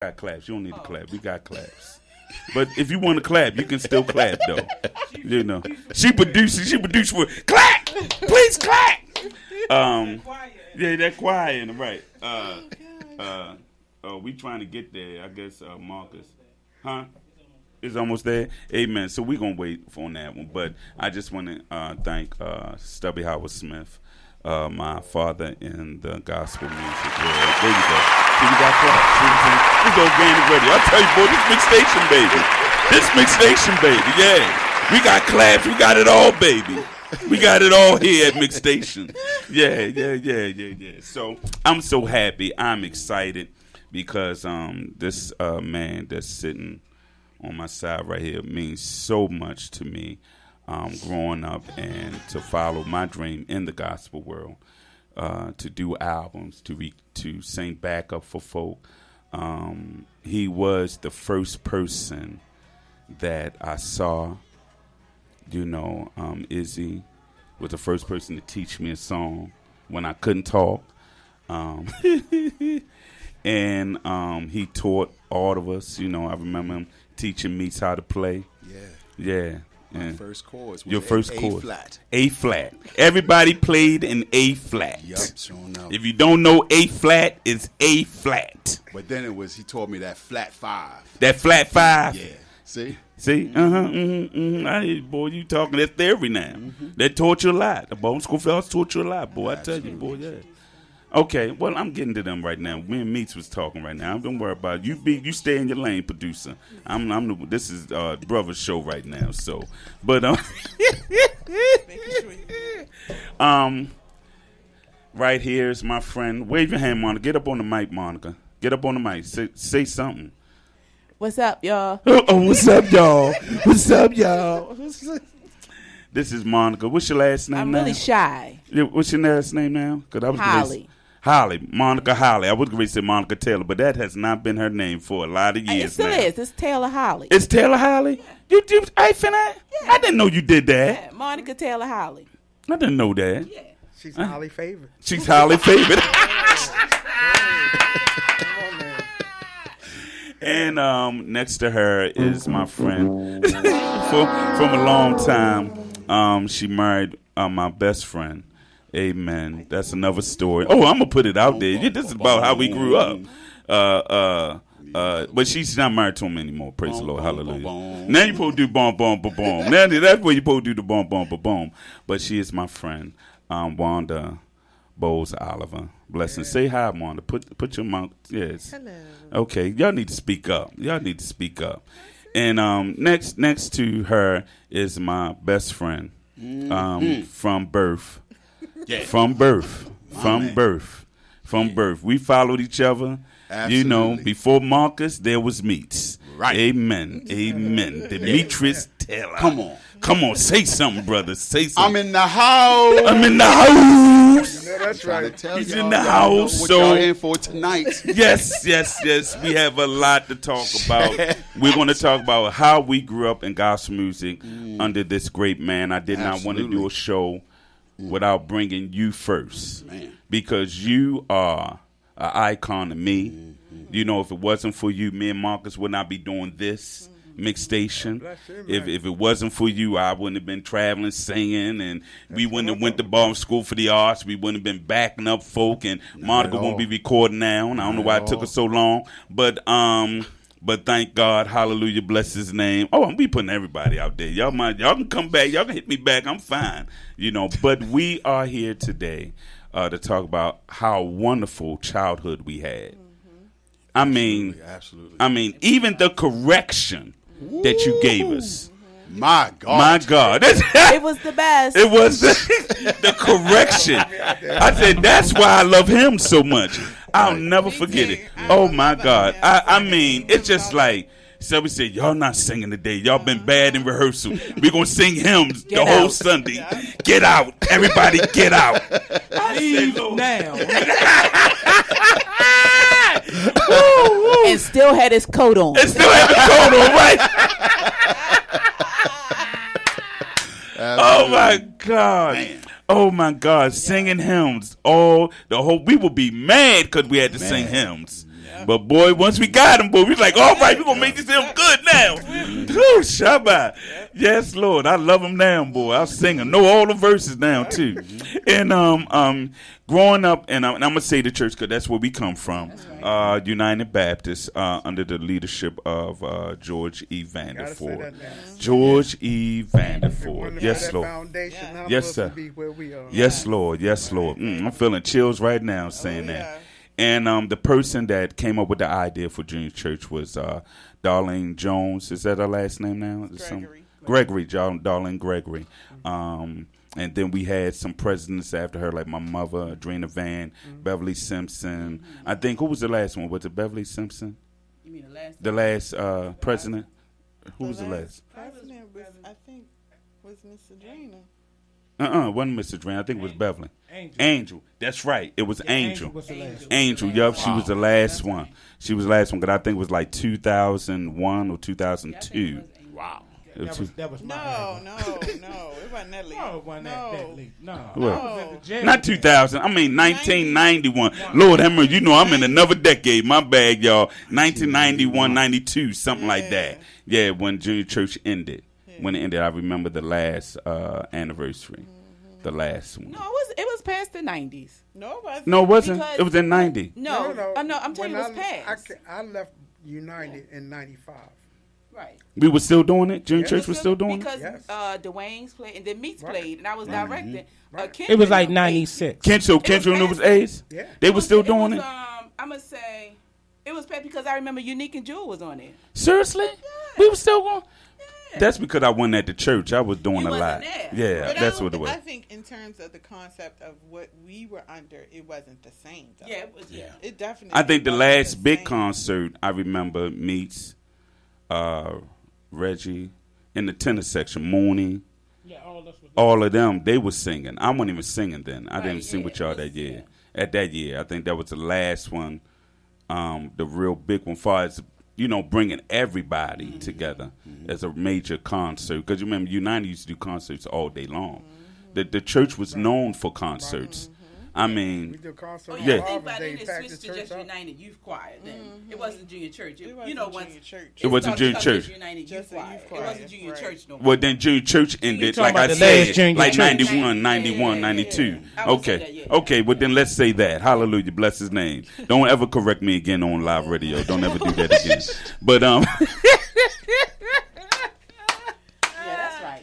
Got claps. You don't need to clap. We got claps. But if you want to clap, you can still clap though. You know, she produced for clap. Please clap. Yeah, that quiet, right? We trying to get there. I guess Marcus, huh? Is almost there. Amen. So we're going to wait on that one. But I just want to thank Stubby Howard Smith, my father in the gospel music world. There you go. See, we got claps. This is organic radio. I tell you, boy, this mix station, baby. This mix station, baby. Yeah. We got claps. We got it all, baby. We got it all here at Mix Station. Yeah. So I'm so happy. I'm excited because this man that's sitting on my side right here means so much to me, growing up and to follow my dream in the gospel world, to do albums, to sing backup for folk. He was the first person that I saw. Izzy was the first person to teach me a song when I couldn't talk. And he taught all of us. I remember him teaching me how to play. Yeah. My first chords was your first chord. A flat. A flat. Everybody played in A flat. Yup, sure enough. If you don't know A flat, it's A flat. But then he taught me that flat 5. That flat 5? Yeah. See? Boy, you talking that theory now. That taught you a lot. The Bone School Fellas taught you a lot, boy. Absolutely. I tell you, boy, yeah. Okay, well, I'm getting to them right now. Me and Meats was talking right now. Don't worry about it. You stay in your lane, producer. This is brother's show right now. So, but right here is my friend. Wave your hand, Monica. Get up on the mic, Monica. Get up on the mic. Say something. What's up, y'all? Oh, what's up, y'all? What's up, y'all? This is Monica. What's your last name now? I'm really shy. What's your last name now? Holly. Monica Holly. I was going to say Monica Taylor, but that has not been her name for a lot of years now. It still is. It's Taylor Holly. It's Taylor Holly? You finna? Yeah. I didn't know you did that. Yeah, Monica Taylor Holly. I didn't know that. Yeah. She's Holly favorite. She's Holly favorite. And next to her is my friend from a long time. She married my best friend. Amen. That's another story. Oh, I'm gonna put it out there. This is about how we grew up. But she's not married to him anymore. Praise the Lord. Hallelujah. Now you supposed to do boom, boom, boom, boom. Now that's where you supposed to do the boom, boom, boom, boom. But she is my friend, Wanda Bowles Oliver. Blessings. Say hi, Wanda. Put your mouth. Yes. Hello. Okay. Y'all need to speak up. And next to her is my best friend from birth. Yeah. From birth. We followed each other. Absolutely. Before Marcus, there was Meats. Right. Amen. Demetrius Taylor. Come on. Say something, brother. Say something. I'm in the house. That's right. He's in the house. What So y'all in for tonight? Yes. We have a lot to talk about. We're going to talk about how we grew up in gospel music under this great man. I did not want to do a show without bringing you first, man, because you are an icon to me. If it wasn't for you, me and Marcus would not be doing this mix station. If it wasn't for you, I wouldn't have been traveling, singing, and we wouldn't have went to Boston School for the Arts. We wouldn't have been backing up folk, and Monica won't be recording now. And I don't know why it took us so long, but thank God, hallelujah, bless his name. Oh, I'm be putting everybody out there. Y'all can come back. Y'all can hit me back. I'm fine. But we are here today to talk about how wonderful childhood we had. Absolutely. Even the correction that you gave us. My God. It was the best. It was the correction. I said, that's why I love him so much. I'll never forget it. Oh, my God. It's just like, so we said, y'all not singing today. Y'all been bad in rehearsal. We're going to sing hymns the whole Sunday. Get out. Everybody get out. Leave now. And still had his coat on. Right? Oh, my God. Man. Oh, my God. Singing hymns. We would be mad because we had to sing hymns. But boy, once we got him, boy, we was like, all right, we're going to make this him good now. Whew, Shabbat. Yes, Lord. I love him now, boy. I'll sing him. Know all the verses now, too. And growing up, and I'm going to say the church because that's where we come from, United Baptist, under the leadership of George E. Vanderford. George E. Vanderford. Yes, Lord. Yes, sir. Yes, Lord. Yes, Lord. I'm feeling chills right now saying that. And the person that came up with the idea for Junior Church was Darlene Jones. Is that her last name now? Gregory. Darlene Gregory. And then we had some presidents after her, like my mother, Adrena Van, Beverly Simpson. I think, who was the last one? Was it Beverly Simpson? You mean the last president? Who was the last? President was, I think, was Miss Adrena. Wasn't Mr. Adrena. I think it was Beverly. Angel. That's right. It was Angel. Angel. Yup. She was the last one. She was the last one, because I think it was like 2001 or 2002. Wow. That was no. It wasn't that late. No, it wasn't that late. No. Not 2000. I mean 1991. Lord have mercy. You know I'm in another decade. My bad, y'all. 1991, 92, something like that. Yeah, when Junior Church ended. When it ended, I remember the last anniversary. The last one. No, it was past the 90s. No, it wasn't. No, it wasn't. It was in 90. No. I'm telling you, it was past. I left United in 95. Right. We were still doing it? Junior Church was still doing because, it? Because Dwayne's played, and then Meeks played, and I was directing. It was like 96. Kendra and it was A's? Yeah. They were still doing it? I'm going to say, it was past because I remember Unique and Jewel was on it. Seriously? Yeah. We were still going? Yeah. That's because I wasn't at the church. I was doing a lot. There. Yeah, But that's what it was. I think in terms of the concept of what we were under, it wasn't the same, though. Yeah, it was. Yeah. It definitely I think the wasn't last big same. concert I remember Meets, Reggie, in the tenor section, Mooney, all of them, they were singing. I wasn't even singing then. I didn't sing with y'all that year. At that year, I think that was the last one, the real big one, far as, bringing everybody together as a major concert. Because you remember, United used to do concerts all day long. The church was known for concerts. I mean, We do concerts. I think by then it switched to just United Youth Choir. Then it wasn't Junior Church. It Junior Church. It wasn't Junior Church. United Just Youth a Choir. youth choir. It wasn't Junior Church no more. Well, then Junior Church ended, talking like I about the last said, Junior like Church. 91, 92. I would say that, yeah. Okay, well then let's say that. Hallelujah, bless his name. Don't ever correct me again on live radio. Don't ever do that again. But Yeah, that's right.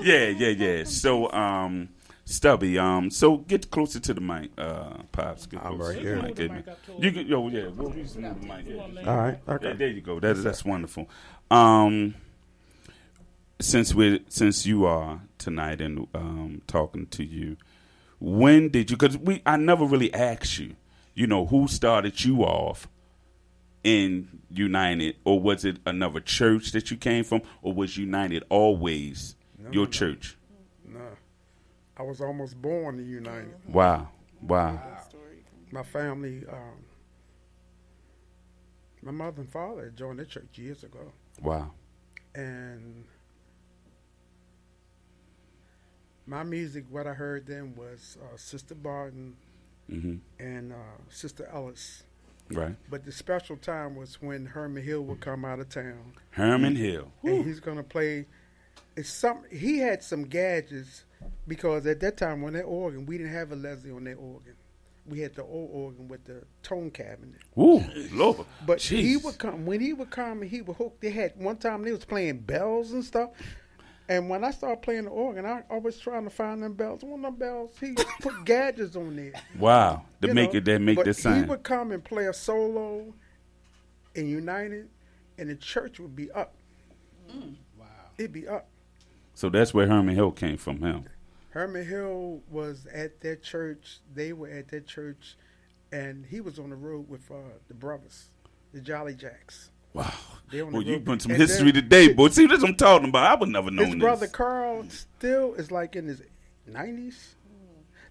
You're right. yeah. So Stubby, so get closer to the mic, Pops. Get I'm closer right to here. the mic, Amen. You can, we'll use the mic. Yeah. All right. Okay. Yeah, there you go. That's wonderful. Since you are tonight and talking to you, when did you? Because I never really asked you. Who started you off in United, or was it another church that you came from, or was United always your church? No. I was almost born in United. Wow. My family, my mother and father had joined the church years ago. Wow. And my music, what I heard then was Sister Barton and Sister Ellis. Right. But the special time was when Herman Hill would come out of town. Herman Hill. And he's going to play. He had some gadgets because at that time on that organ, we didn't have a Leslie on that organ. We had the old organ with the tone cabinet. Ooh, Lord. But Jeez. he would come. When he would come, he would hook. They had one time they was playing bells and stuff. And when I started playing the organ, I was trying to find them bells. One of them bells, he put gadgets on there. Wow. To You make know, it that make but the sign. He would come and play a solo in United, and the church would be up. Wow. It'd be up. So that's where Herman Hill came from, him. Herman Hill was at that church. They were at that church, and he was on the road with the brothers, the Jolly Jacks. Wow. They on the Well, you road. put some And history then today, boy. See, that's what I'm talking about. I would never know His this. brother Carl still is like in his 90s.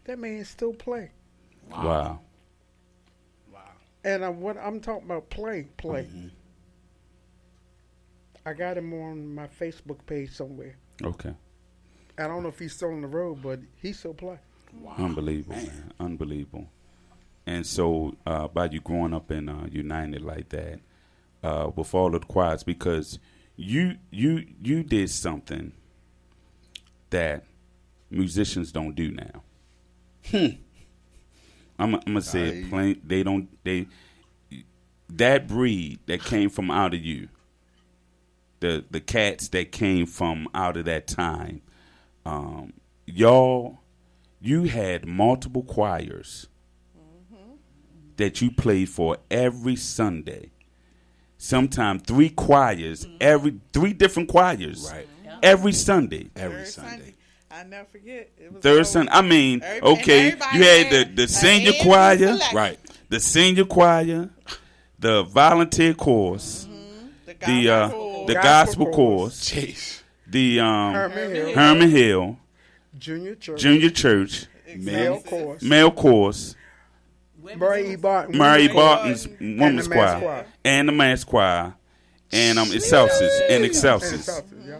That man still play. Wow. And what I'm talking about, play. Mm-hmm. I got him on my Facebook page somewhere. Okay. I don't know if he's still on the road, but he still play. Unbelievable, man. Unbelievable. And so by you growing up in United like that, with all of the choirs, because you did something that musicians don't do now. I'm gonna say it plain. They that breed that came from out of you, the cats that came from out of that time, you had multiple choirs that you played for every Sunday. Sometimes 3 choirs, three different choirs, Right. every Sunday. Every Third Sunday. I never forget. It was Third always- Sunday. I mean, Everybody- okay, everybody you had had the senior a choir, selection. Right. the senior choir, the volunteer chorus, the gospel chorus, Jeez. the Herman Hill, Herman Hill Junior Church, Junior Church, male course, male chorus, Murray E. Barton, Murray women's choir, Barton's and women's the mass choir, and the mass choir, and Excelsis and and Excelsis. South, yeah.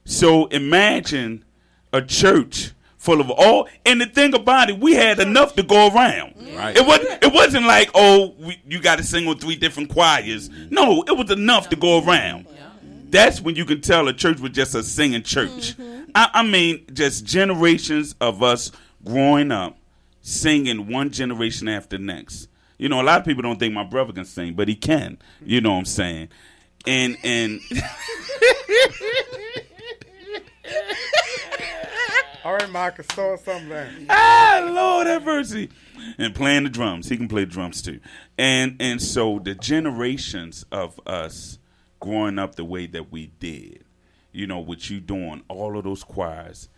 So imagine a church full of all, and the thing about it, we had enough to go around. Right. It wasn't like, oh, you got to sing on 3 different choirs. No, it was enough to go around. That's when you can tell a church was just a singing church. I mean, just generations of us growing up, singing one generation after the next. You know, a lot of people don't think my brother can sing, but he can. You know what I'm saying? And All right, Marcus, saw something there. Lord have mercy. And playing the drums. He can play drums too. And so the generations of us growing up the way that we did, you know, with you doing all of those choirs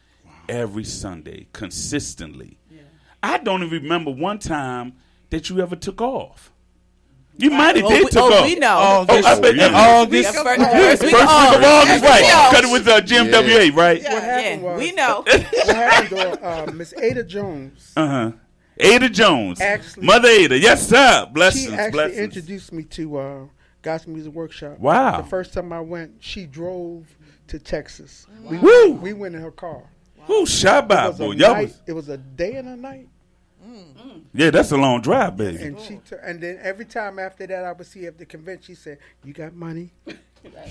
every Sunday consistently. Yeah. I don't even remember one time that you ever took off. You might have did took off. We know. I bet yeah. August. First First week week of of August, right? Yeah. Because it was GMWA, right? What happened was, we know. what happened to Miss Ada Jones, Ada Jones, Actually- Mother Ada, yes sir. Blessings, she actually blessings. introduced me to Gospel Music Workshop. Wow. The first time I went, she drove to Texas. Woo! We went in her car. Who It Shabbat, was, boy? a Y'all night, was, it was a day and a night. yeah, that's a long drive, baby. And and then every time after that I would see her at the convention, she said, "You got money?"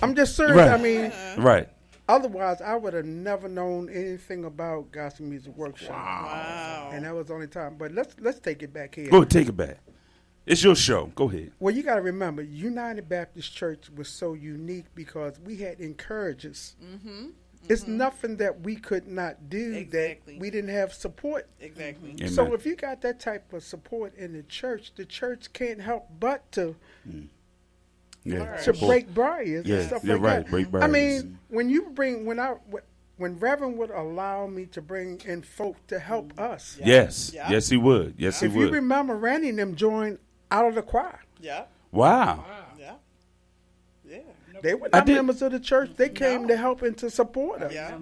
I'm just serious. Right. I mean, Right. otherwise I would have never known anything about Gospel Music Workshop. Wow. And that was the only time. But let's take it back here. Go ahead, take it back. It's your show. Go ahead. Well, you got to remember, United Baptist Church was so unique because we had encouragers. It's nothing that we could not do Exactly. that we didn't have support. Exactly. Amen. So if you got that type of support in the church can't help but to Yeah. break barriers Yeah, and stuff you're like right, that. break I barriers. mean, when Reverend would allow me to bring in folk to help us. Yes. Yeah. Yes, he would. Yes, he If you would. remember, Randy and them joined out of the choir. Yeah. Wow. Yeah. Yeah. They were I not did- members of the church. They came to help and to support us. Yeah.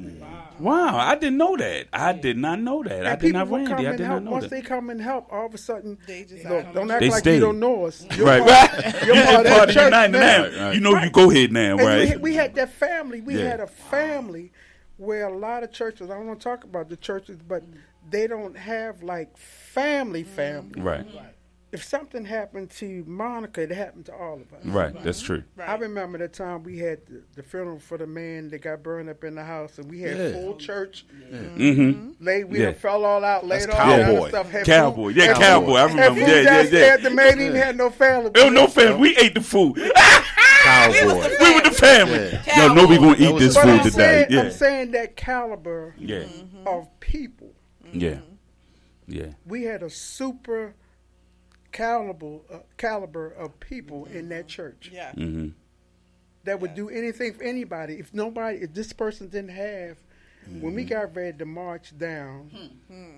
Wow. I didn't know that. I did not know that. I And did not, people would come Randy. I and did help. not know Once that. they come and help, all of a sudden, They just don't act They like stayed. you don't know us. You're Right, part- right. You're part of the church United now. now. You know you go ahead now, And right? we had that family. We Yeah. had a family where a lot of churches, I don't want to talk about the churches, but they don't have like family. Right. If something happened to Monica, it happened to all of us. Right. That's true. I remember the time we had the funeral for the man that got burned up in the house, and we had Yeah. full church. Mm-hmm. We Yeah. done fell all out, laid That's all down and cowboy. stuff. Had Cowboy. food- Yeah, had cowboy. food- I had remember. food Yeah, yeah, downstairs. yeah. The man even had no family. There was no family. We ate the food. Cowboy. We were the family. Yeah. Yo, no, we gonna eat That was this a But food I'm today. saying, Yeah. I'm saying that caliber Yeah. of people. Yeah. Yeah. We had a super caliber of people in that church Yeah. Mm-hmm. that would do anything for anybody. If this person didn't have, when we got ready to march down,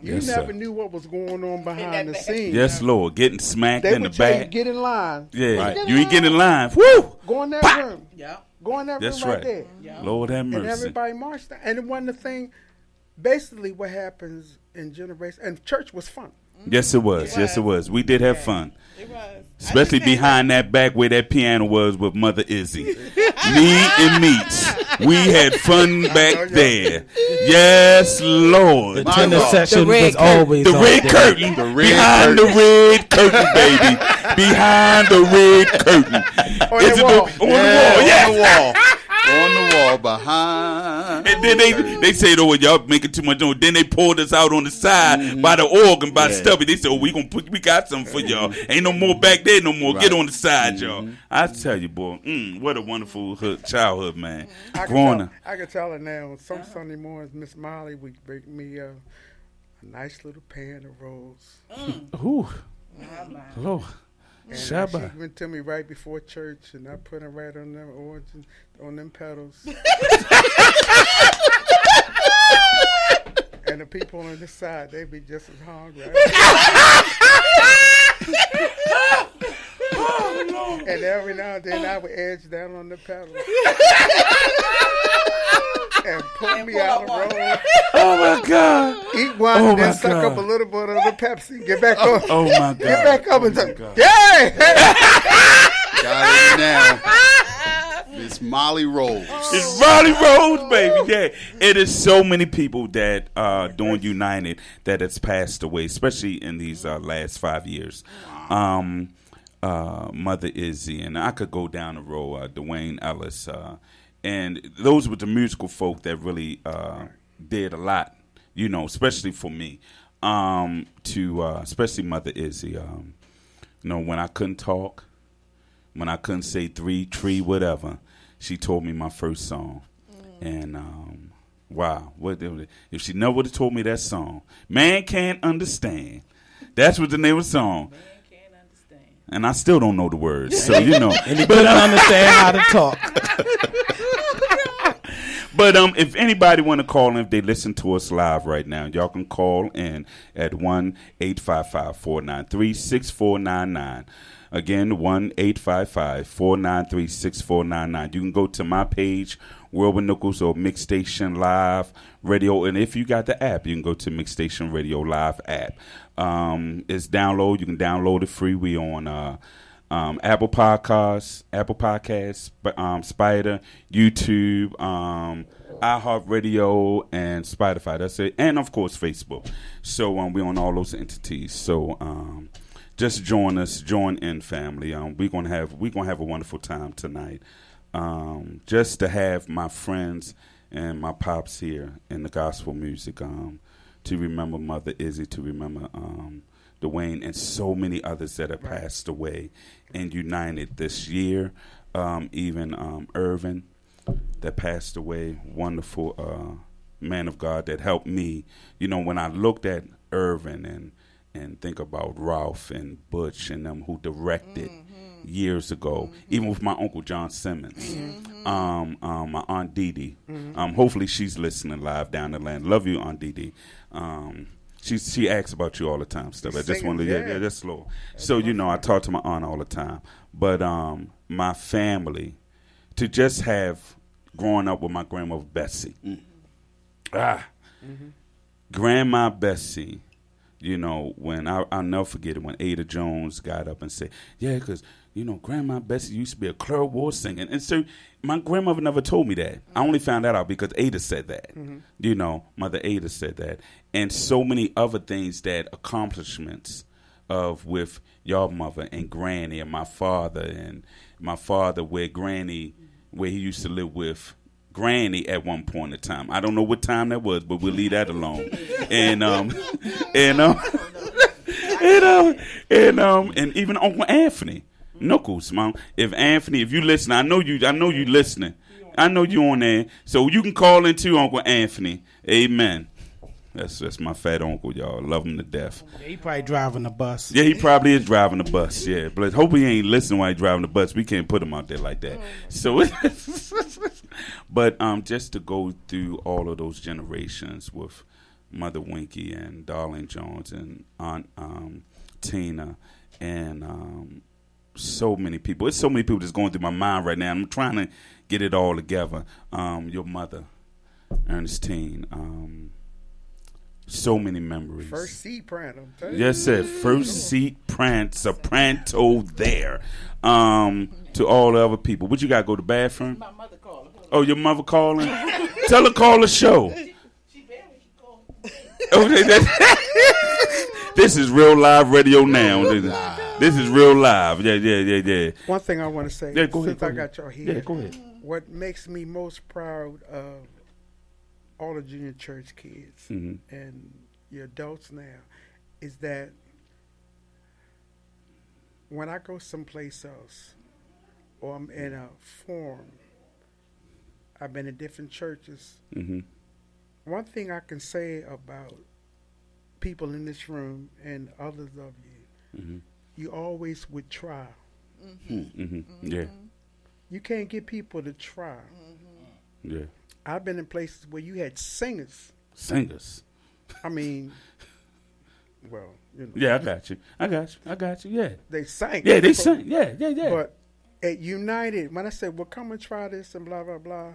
you Yes, never sir. knew what was going on behind the scenes. Yes, Lord. Getting smacked They in the would tell you, back. get in line. Yeah. Right. You ain't getting in line. Woo! Go in that Bah! room. Yeah. Go in that That's room right right. there. Lord have And mercy. everybody marched down. And it wasn't the thing, basically what happens in generation, and church was fun. Yes, it was. Yes, it was. We did have fun. It was. Especially behind that back where that piano was with Mother Izzy. Me and Meats. We had fun back there. Yes, Lord. The tenor section was always the red curtain. Behind the red curtain, baby. Behind the red curtain. On the wall. On the wall behind. And then they said, "Oh, y'all making too much noise." Then they pulled us out on the side by the organ, by Stubby. They said, "Oh, we got something for y'all. Ain't no more back there no more. Get on the side, y'all." I tell you, boy, what a wonderful childhood, man. I can tell it now. Some Sunday mornings, Miss Molly would bake me a nice little pan of rolls. Ooh, Lord. And she went to me right before church, and I put them right on them origin, on them pedals. And the people on this side, they be just as hungry. And every now and then, I would edge down on the pedals and pull me out of the road. Oh my God! Eat one and then suck up a little bit of the Pepsi. Get back up. Oh my God! Get back up and say, "Yeah!" Got it now. It's Molly Rose. It's Molly Rose, baby. Yeah, it is so many people that doing United that has passed away, especially in these last 5 years. Mother Izzy, and I could go down the road. Dwayne Ellis. And those were the musical folk that really did a lot, especially for me, especially Mother Izzy. When I couldn't talk, when I couldn't say three, tree, whatever, she told me my first song. And, wow, if she never would have told me that song, Man Can't Understand. That's what the name of the song. And I still don't know the words, so And he couldn't understand how to talk. But if anybody want to call in, if they listen to us live right now, y'all can call in at 1-855-493-6499. Again, 1-855-493-6499. You can go to my page, World with Nichols, or Mix Station Live Radio. And if you got the app, you can go to Mix Station Radio Live app. It's download. You can download it free. We on Apple Podcasts, Spider, YouTube, iHeartRadio, and Spotify. That's it. And, of course, Facebook. So we're on all those entities. So just join us. Join in, family. We're gonna have a wonderful time tonight. Just to have my friends and my pops here in the gospel music, to remember Mother Izzy, to remember Dwayne, and so many others that have passed away and United this year. Even Irvin that passed away, wonderful man of God that helped me. When I looked at Irvin and think about Ralph and Butch and them who directed years ago, even with my Uncle John Simmons, my Aunt Dee Dee. Hopefully she's listening live down the land. Love you, Aunt Dee Dee. She asks about you all the time, stuff. I just wanted to, that's slow. So, I talk to my aunt all the time. But my family, to just have growing up with my grandmother Bessie. Grandma Bessie, when I'll never forget it when Ada Jones got up and said, yeah, because, Grandma Bessie used to be a Claire Ward singer. And so my grandmother never told me that. I only found that out because Ada said that. Mother Ada said that. And so many other things, that accomplishments with your mother and Granny and my father where he used to live with Granny at one point in time. I don't know what time that was, but we'll leave that alone. And even Uncle Anthony Nichols, Mom. If you listen, I know you listening. I know you on there, so you can call in too, Uncle Anthony. Amen. That's my fat uncle, y'all. Love him to death. Yeah, he probably driving the bus. Yeah, he probably is driving the bus. Yeah, but hope he ain't listening while he driving the bus. We can't put him out there like that. So, but just to go through all of those generations with Mother Winky and Darlene Jones and Aunt Tina and so many people. It's so many people that's going through my mind right now. I'm trying to get it all together. Your mother, Ernestine. So many memories. First seat print. I'm telling Yes, sir. First seat print, soprano there. To all the other people. What you got to go to the bathroom? My mother called. Oh, your mother calling? Tell her call the show. She barely called. This is real live radio now. This is real live. Yeah. One thing I want to say, Yeah, go ahead, since go I ahead. got y'all here, Yeah, go ahead. what makes me most proud of all the junior church kids Mhm. and your adults now is that when I go someplace else or I'm in a forum, I've been in different churches. Mm-hmm. One thing I can say about people in this room and others of you, Mm-hmm. you always would try. Mm-hmm. Yeah. You can't get people to try. Yeah. I've been in places where you had singers. Singers. I mean, well, you know. Yeah, I got you. Yeah. They sang. Yeah, they sing. Yeah. But at United, when I said, well, come and try this and blah, blah, blah,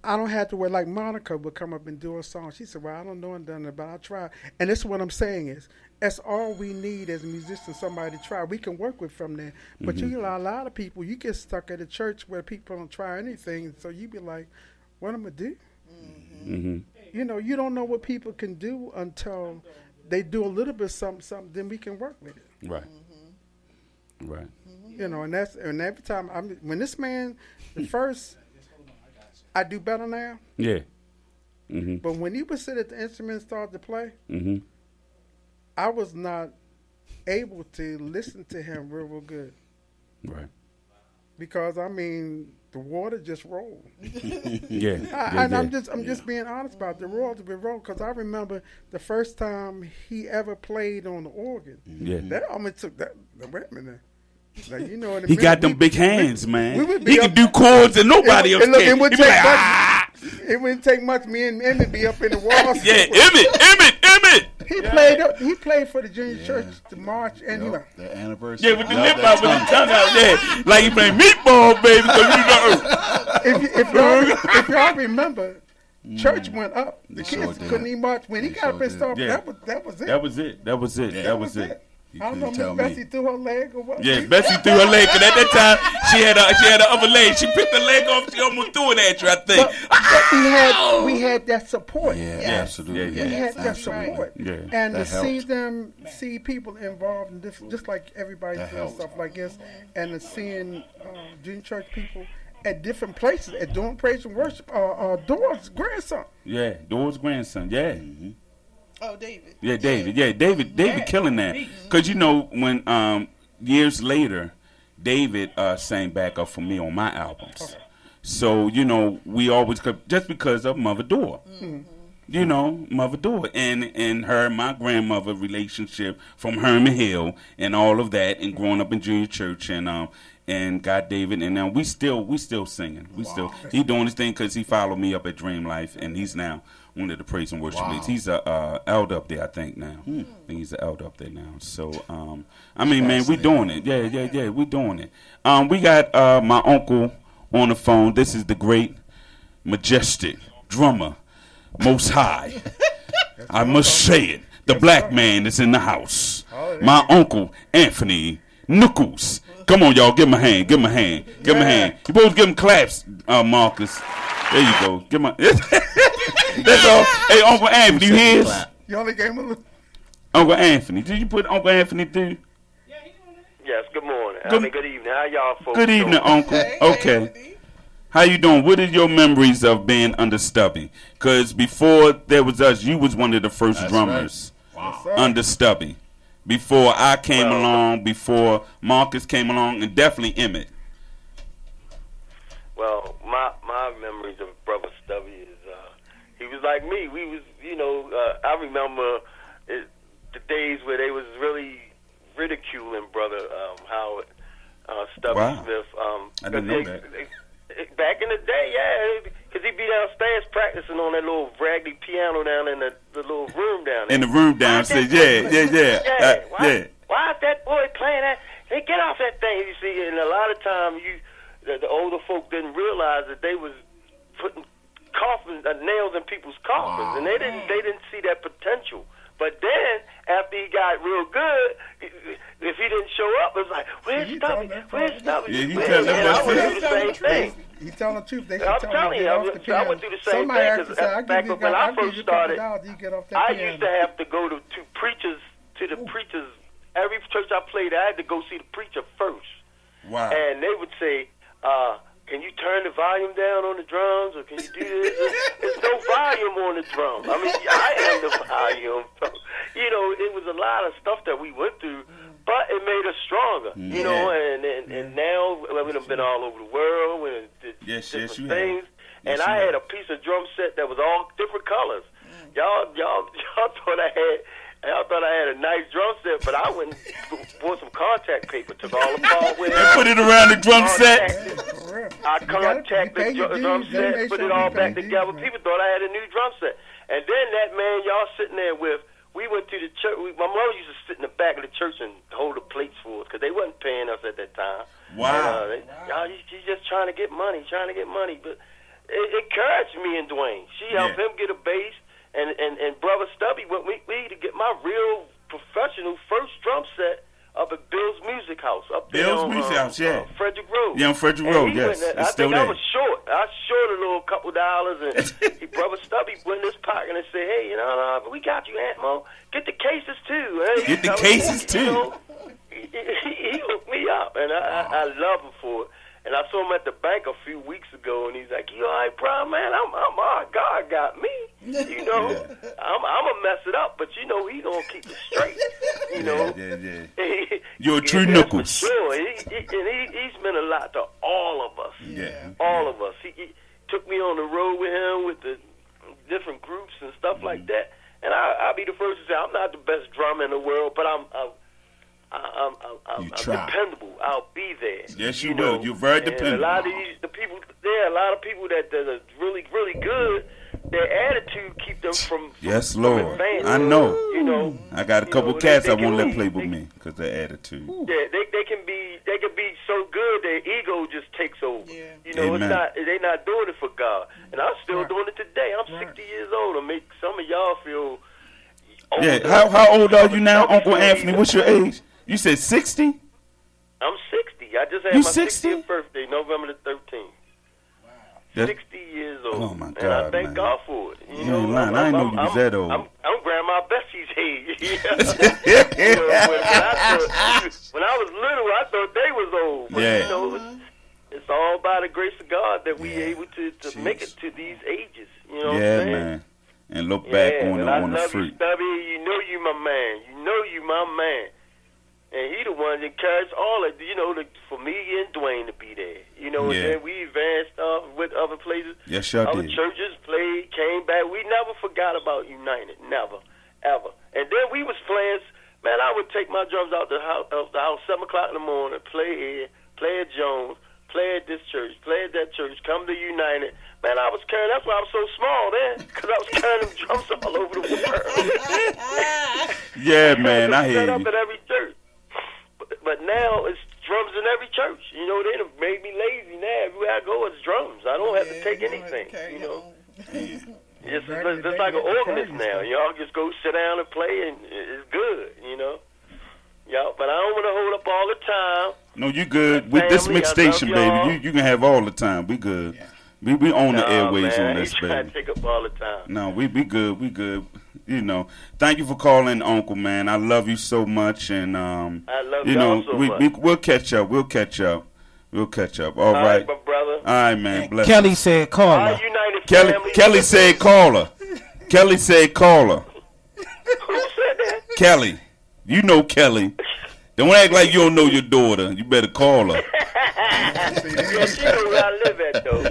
I don't have to wear, like Monica would come up and do a song. She said, well, I don't know and done it, but I'll try. And that's what I'm saying is, that's all we need as musicians, somebody to try. We can work with from there. But you know, a lot of people, you get stuck at a church where people don't try anything. So you be like, what am I do? Mm-hmm. You know, you don't know what people can do until they do a little bit something, then we can work with it. Right. Right. You know, and every time when this man, the first, I do better now. Yeah. Mm-hmm. But when he would sit at the instrument and start to play, Mm-hmm. I was not able to listen to him real good Right. because I mean the water just rolled. Yeah. And I'm just being honest about it. The water been rolled because I remember the first time he ever played on the organ. Yeah. That almost took that. Wait a minute. Now, you know, in a He minute, got them big hands, man. we would be He up- can do chords and nobody else It, look, can. it, would He be take like, much, it wouldn't take much. Me and Emmett be up in the walls. Yeah, Emmett. He played for the junior church to march, and you know. The anniversary. Yeah, with the lip out, with the tongue out. Yeah, like he playing meatball, baby. 'Cause If y'all remember, church went up. The They sure kids did. couldn't even march. When he They got up sure and did. started, Yeah. that was it. That was it. Yeah. That was it. You I don't know, couldn't tell Miss Bessie me. threw her leg or what. Yeah, Bessie threw her leg, cause at that time she had her other leg. She picked the leg off. She almost threw it at you, I think. But we had that support. Yeah, Yeah. absolutely. Yeah, We had that Absolutely. support. Yeah. And That to helped. see people involved in this, just like everybody That doing helped. stuff like this, and to seeing junior church people at different places, at doing praise and worship, Dora's grandson. Yeah, Dora's grandson. Yeah. Oh, David. Yeah, David. Yeah, David killing that. Cause you know when years later, David sang back up for me on my albums. So you know we always just because of Mother Dora. You know, Mother Dora and her and my grandmother relationship from Herman Hill and all of that, and growing up in junior church and got David, and now we still singing. He doing his thing because he followed me up at Dream Life, and he's now one of the praise and worship leaders. He's a elder up there, I think now. I think he's an elder up there now. So I mean, man, we doing it. Yeah, we doing it. We got my uncle on the phone. This is the great, majestic drummer, Most High. I must say it. The black man is in the house. My uncle Anthony Nichols. Come on, y'all. Give him a hand. Give him a hand. Give him a hand. You both give him claps, Marcus. There you go. Give him a... That's all. Hey, Uncle Anthony, you hear us? You only gave him a little. Uncle Anthony. Did you put Uncle Anthony through? Yes, good morning. Good evening. How y'all folks Good evening, doing? Uncle. Okay. How you doing? What are your memories of being under Stubie? Because before there was us, you was one of the first That's drummers under Stubie. Before I came along, before Marcus came along, and definitely Emmett. Well, my memories of Brother Stubby is he was like me. We was, I remember the days where they was really ridiculing Brother Howard Stubby Wow. Smith. I didn't know that. Back in the day, yeah, because he'd be downstairs practicing on that little raggedy piano down in the little room down there. In the room downstairs, yeah. Why is that boy playing that? Hey, get off that thing, you see. And a lot of time, the older folk didn't realize that they was putting coffins, nails in people's coffins, and they didn't see that potential. But then, after he got real good, if he didn't show up, it was like, where's Stubby? Where's Stubby? Yeah, you tell them I went through the same thing. He's telling the truth. They should I'm tell telling him you, to get off the piano. I went through the same Somebody thing. actually said, Back when I first started, I used to piano. have to go to preachers, every church I played, I had to go see the preacher first. Wow. And they would say, can you turn the volume down on the drums, or can you do this? There's no volume on the drum. I mean, I am the volume. You know, it was a lot of stuff that we went through, but it made us stronger. You know, and now we've been all over the world. We did different things. And I had a piece of drum set that was all different colors. Y'all thought I had a nice drum set, but I went and bought some contact paper, took all the hardware, and put it around the drum set. I contacted the drum set, put it all back together. People thought I had a new drum set. And then that man y'all sitting there with, we went to the church. My mother used to sit in the back of the church and hold the plates for us because they wasn't paying us at that time. Wow. And, she's just trying to get money. But it encouraged me and Dwayne. She helped him get a bass. And Brother Stubby went with me to get my real professional first drum set up at Bill's Music House. Bill's Music House, yeah. Frederick Road. Yeah, on Frederick Road, yes. It's still there. I was short. I was short a little couple dollars. And Brother Stubby went in his pocket and said, hey, we got you, Aunt Mo. Get the cases, too. Hey, get the cases, too. He hooked me up, and I love him for it. And I saw him at the bank a few weeks ago, and he's like, "You all right, bro, man? God got me. You know, I'm gonna mess it up, but you know he gonna keep it straight. You know, You're a true knuckles. Sure, he's meant a lot to all of us. Yeah, all of us. He took me on the road with him with the different groups and stuff like that. And I'll be the first to say I'm not the best drummer in the world, but I'm dependable. I'll be there. Yes, you will. You're very dependable. A lot of there are a lot of people that are really, really good. Their attitude keep them from yes, Lord. Advancing. I know. You know, I got a couple cats I won't let play with me because their attitude. Yeah, they can be so good their ego just takes over. Yeah. You know, Amen. they're not doing it for God, and I'm still doing it today. I'm 60 years old. I make some of y'all feel. Older. Yeah, how old are you now, Uncle Anthony? What's your age? You said 60? I'm 60. I just had You my 60? 60th birthday, November the 13th. Wow. 60 years old. Oh, my God, and I thank man. God for it. You ain't lying. I didn't know you was that old. I'm Grandma Bessie's age. You know, when I was little, I thought they was old. But, you know, it's all by the grace of God that we able to make it to these ages. You know what I'm saying? Man. And look back on the fruit. Stubby, you know you my man. You know you my man. And he the one that encouraged all of, for me and Dwayne to be there. You know, and then we advanced with other places. Yes, y'all other did. churches played, came back. We never forgot about United. Never. Ever. And then we was playing, man, I would take my drums out the house 7 o'clock in the morning, play here, play at Jones, play at this church, play at that church, come to United. Man, I was carrying, that's why I was so small then, because I was carrying them drums all over the world. Yeah, man, I hear set up you. at every church. But now it's drums in every church. You know, they done made me lazy now. Everywhere I go, it's drums. I don't have to take anything, you know. It's just like an organist now. Y'all just go sit down and play, and it's good, you know. Yeah, but I don't want to hold up all the time. No, you good. With this mixed station, baby, you can have all the time. We good. We own the airways on this, baby. I take up all the time. No, we good. We good. You know, thank you for calling, Uncle, man. I love you so much, and I love you y'all know, so much. we'll catch up. We'll catch up. All my right. brother. All right, man. Bless Kelly you. said, "Call Our her." United family. Kelly said, "Call her." Kelly said, "Call her." Who said that? Kelly, you know Kelly. Don't act like you don't know your daughter. You better call her. Yeah, she know where I live at, though.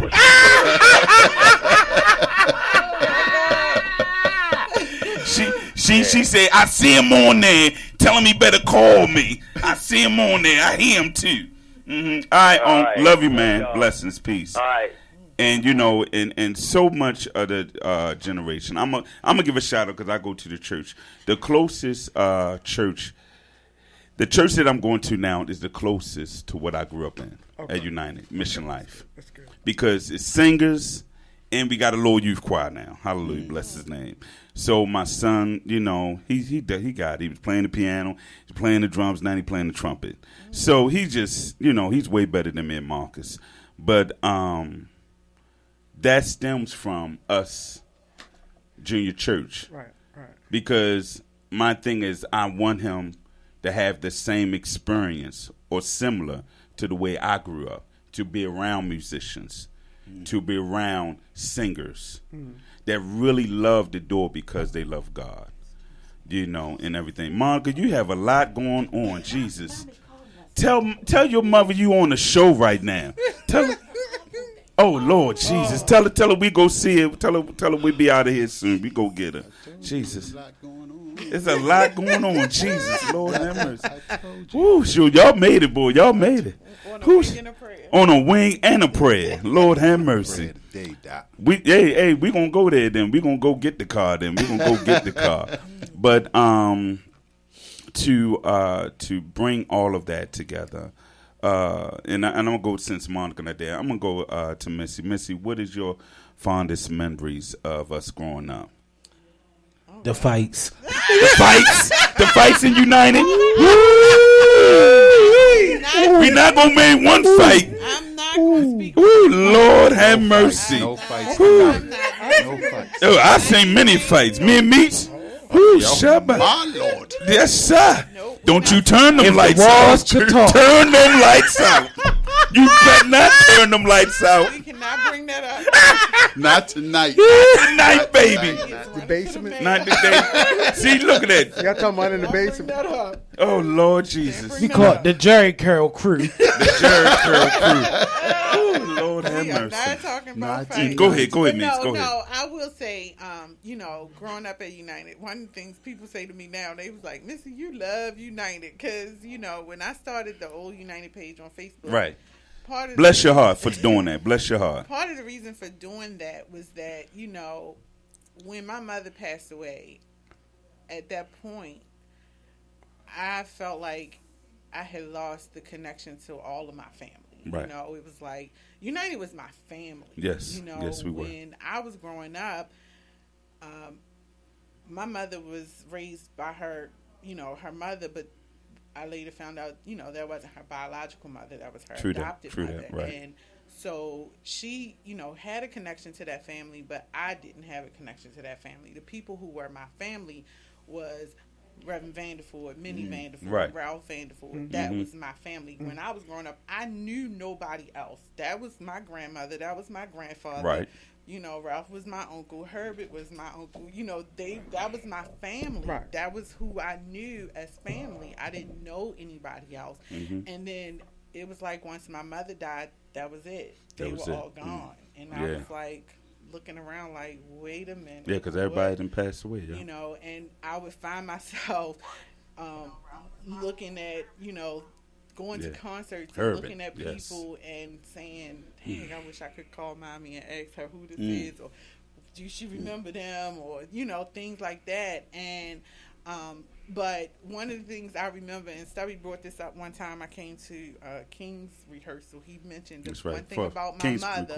She said, I see him on there. Tell him he better call me. I see him on there. I hear him too. Mm-hmm. All right, love you, man. Blessings, peace. All right. And you know, and so much of the generation. I'm gonna give a shout out because I go to the church. The closest church, the church that I'm going to now is the closest to what I grew up in at United Mission Life. That's good. Because it's singers, And we got a little youth choir now. Hallelujah, bless his name. So my son, he was playing the piano, he's playing the drums, now he's playing the trumpet. So he just, he's way better than me and Marcus. But that stems from us, junior church. Right. Because my thing is, I want him to have the same experience or similar to the way I grew up, to be around musicians, to be around singers that really love the door because they love God, and everything. Monica, you have a lot going on. Jesus, tell your mother you on the show right now. Tell her. Oh Lord Jesus, tell her we go see her. Tell her we be out of here soon. We go get her. Jesus, there's a lot going on. Jesus, Lord have mercy. Woo, sure, y'all made it, boy. Y'all made it. On a wing and a prayer. Lord have mercy. We gonna go there then. We gonna go get the car then. We gonna go get the car. But to bring all of that together, and I'm gonna go, since Monica not there, I'm gonna go to Missy. Missy, what is your fondest memories of us growing up? The fights. The fights in United. We not gonna make one fight. I'm not gonna speak. Ooh, Lord have mercy. No fights tonight. No fights. Oh, I seen many fights. Me and Meats. Ooh, Shabbat. My Lord. Yes, sir. Nope. Don't you turn them If the lights walls out. could talk. Turn them lights out. You better not turn them lights out. We cannot bring that up. Not tonight. Night, baby. The basement. Not today. See, look at that. Y'all talking about in the basement. Oh, Lord Jesus. We call it the Jerry Curl Crew. The Jerry Curl Crew. Oh, Lord have We are mercy. not talking about Not fighting. Go ahead, But Meeks. Go ahead. No, I will say, growing up at United, one of the things people say to me now, they was like, Missy, you love United. Because, when I started the old United page on Facebook. Right. Part of Bless your heart for doing that. Bless your heart. Part of the reason for doing that was that, when my mother passed away, at that point, I felt like I had lost the connection to all of my family. Right. It was like United was my family. Yes. Yes, we were. When I was growing up, my mother was raised by her mother, but I later found out, that wasn't her biological mother. That was her adopted mother. Right. And so she, had a connection to that family, but I didn't have a connection to that family. The people who were my family was Reverend Vanderford, Minnie Vanderford, Right. Ralph Vanderford. That was my family. When I was growing up, I knew nobody else. That was my grandmother. That was my grandfather. Right. Ralph was my uncle. Herbert was my uncle. That was my family. Right. That was who I knew as family. I didn't know anybody else. And then it was like once my mother died, that was it. They were all gone. And I was like looking around like, wait a minute. Yeah, because everybody done passed away. Yeah. And I would find myself looking at, going to concerts and looking at people and saying, dang, I wish I could call mommy and ask her who this is, or do she remember them, or, things like that. And, but one of the things I remember, and Stubby brought this up one time I came to King's rehearsal, he mentioned one thing about my mother.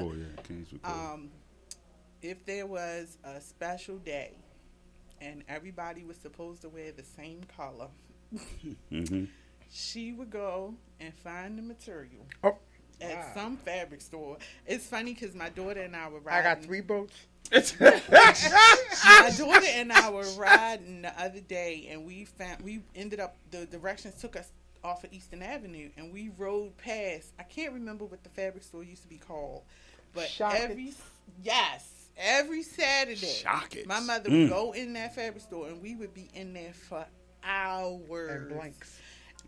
If there was a special day and everybody was supposed to wear the same color, she would go and find the material at some fabric store. It's funny because my daughter and I were riding. I got 3 boats. My daughter and I were riding the other day, and we ended up, the directions took us off of Eastern Avenue, and we rode past, I can't remember what the fabric store used to be called, but every Saturday, my mother would go in that fabric store, and we would be in there for hours.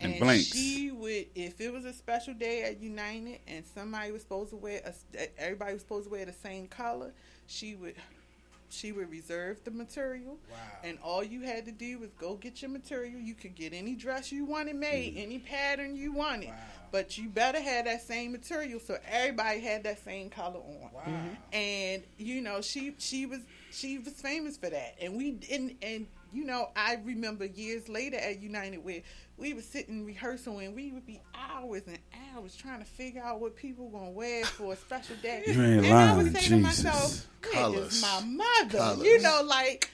And And she would, if it was a special day at United and somebody was supposed to wear, everybody was supposed to wear the same color, she would reserve the material. Wow. And all you had to do was go get your material. You could get any dress you wanted made, any pattern you wanted. Wow. But you better have that same material, so everybody had that same color on. Wow. And she was famous for that. And you know, I remember years later at United where we would sit in rehearsal and we would be hours and hours trying to figure out what people were going to wear for a special day. You ain't and I was lying, saying Jesus. to myself, Colors. is my mother. Colors. You know, like,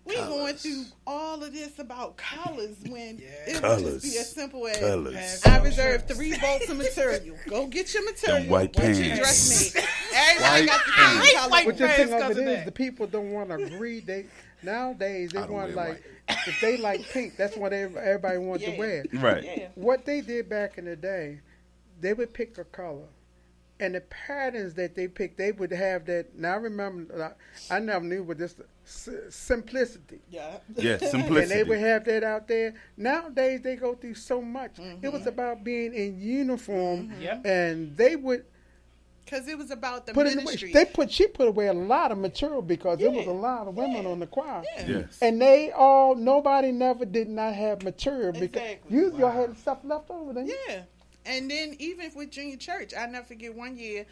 we Colors. going through all of this about colors when it Colors. would just be as simple as Colors. I reserve 3 bolts of material. Go get your material. Them white Get your pants. dress made. Everybody got the White same color. But the thing of because it of is, that. the people don't want to agree. Nowadays they I don't want wear like if they like pink, that's what everybody wants to wear. Right. Yeah. What they did back in the day, they would pick a color, and the patterns that they picked, they would have that. Now I remember, I never knew what this simplicity. Yeah. Yeah, And they simplicity. would have that out there. Nowadays, they go through so much. It was about being in uniform, Yep. and they would Because it was about the put in ministry. she put away a lot of material because there was a lot of women on the choir. Yes. And nobody never did not have material because Exactly. y'all had stuff left over then. Yeah. And then even with junior church, I never forget one year,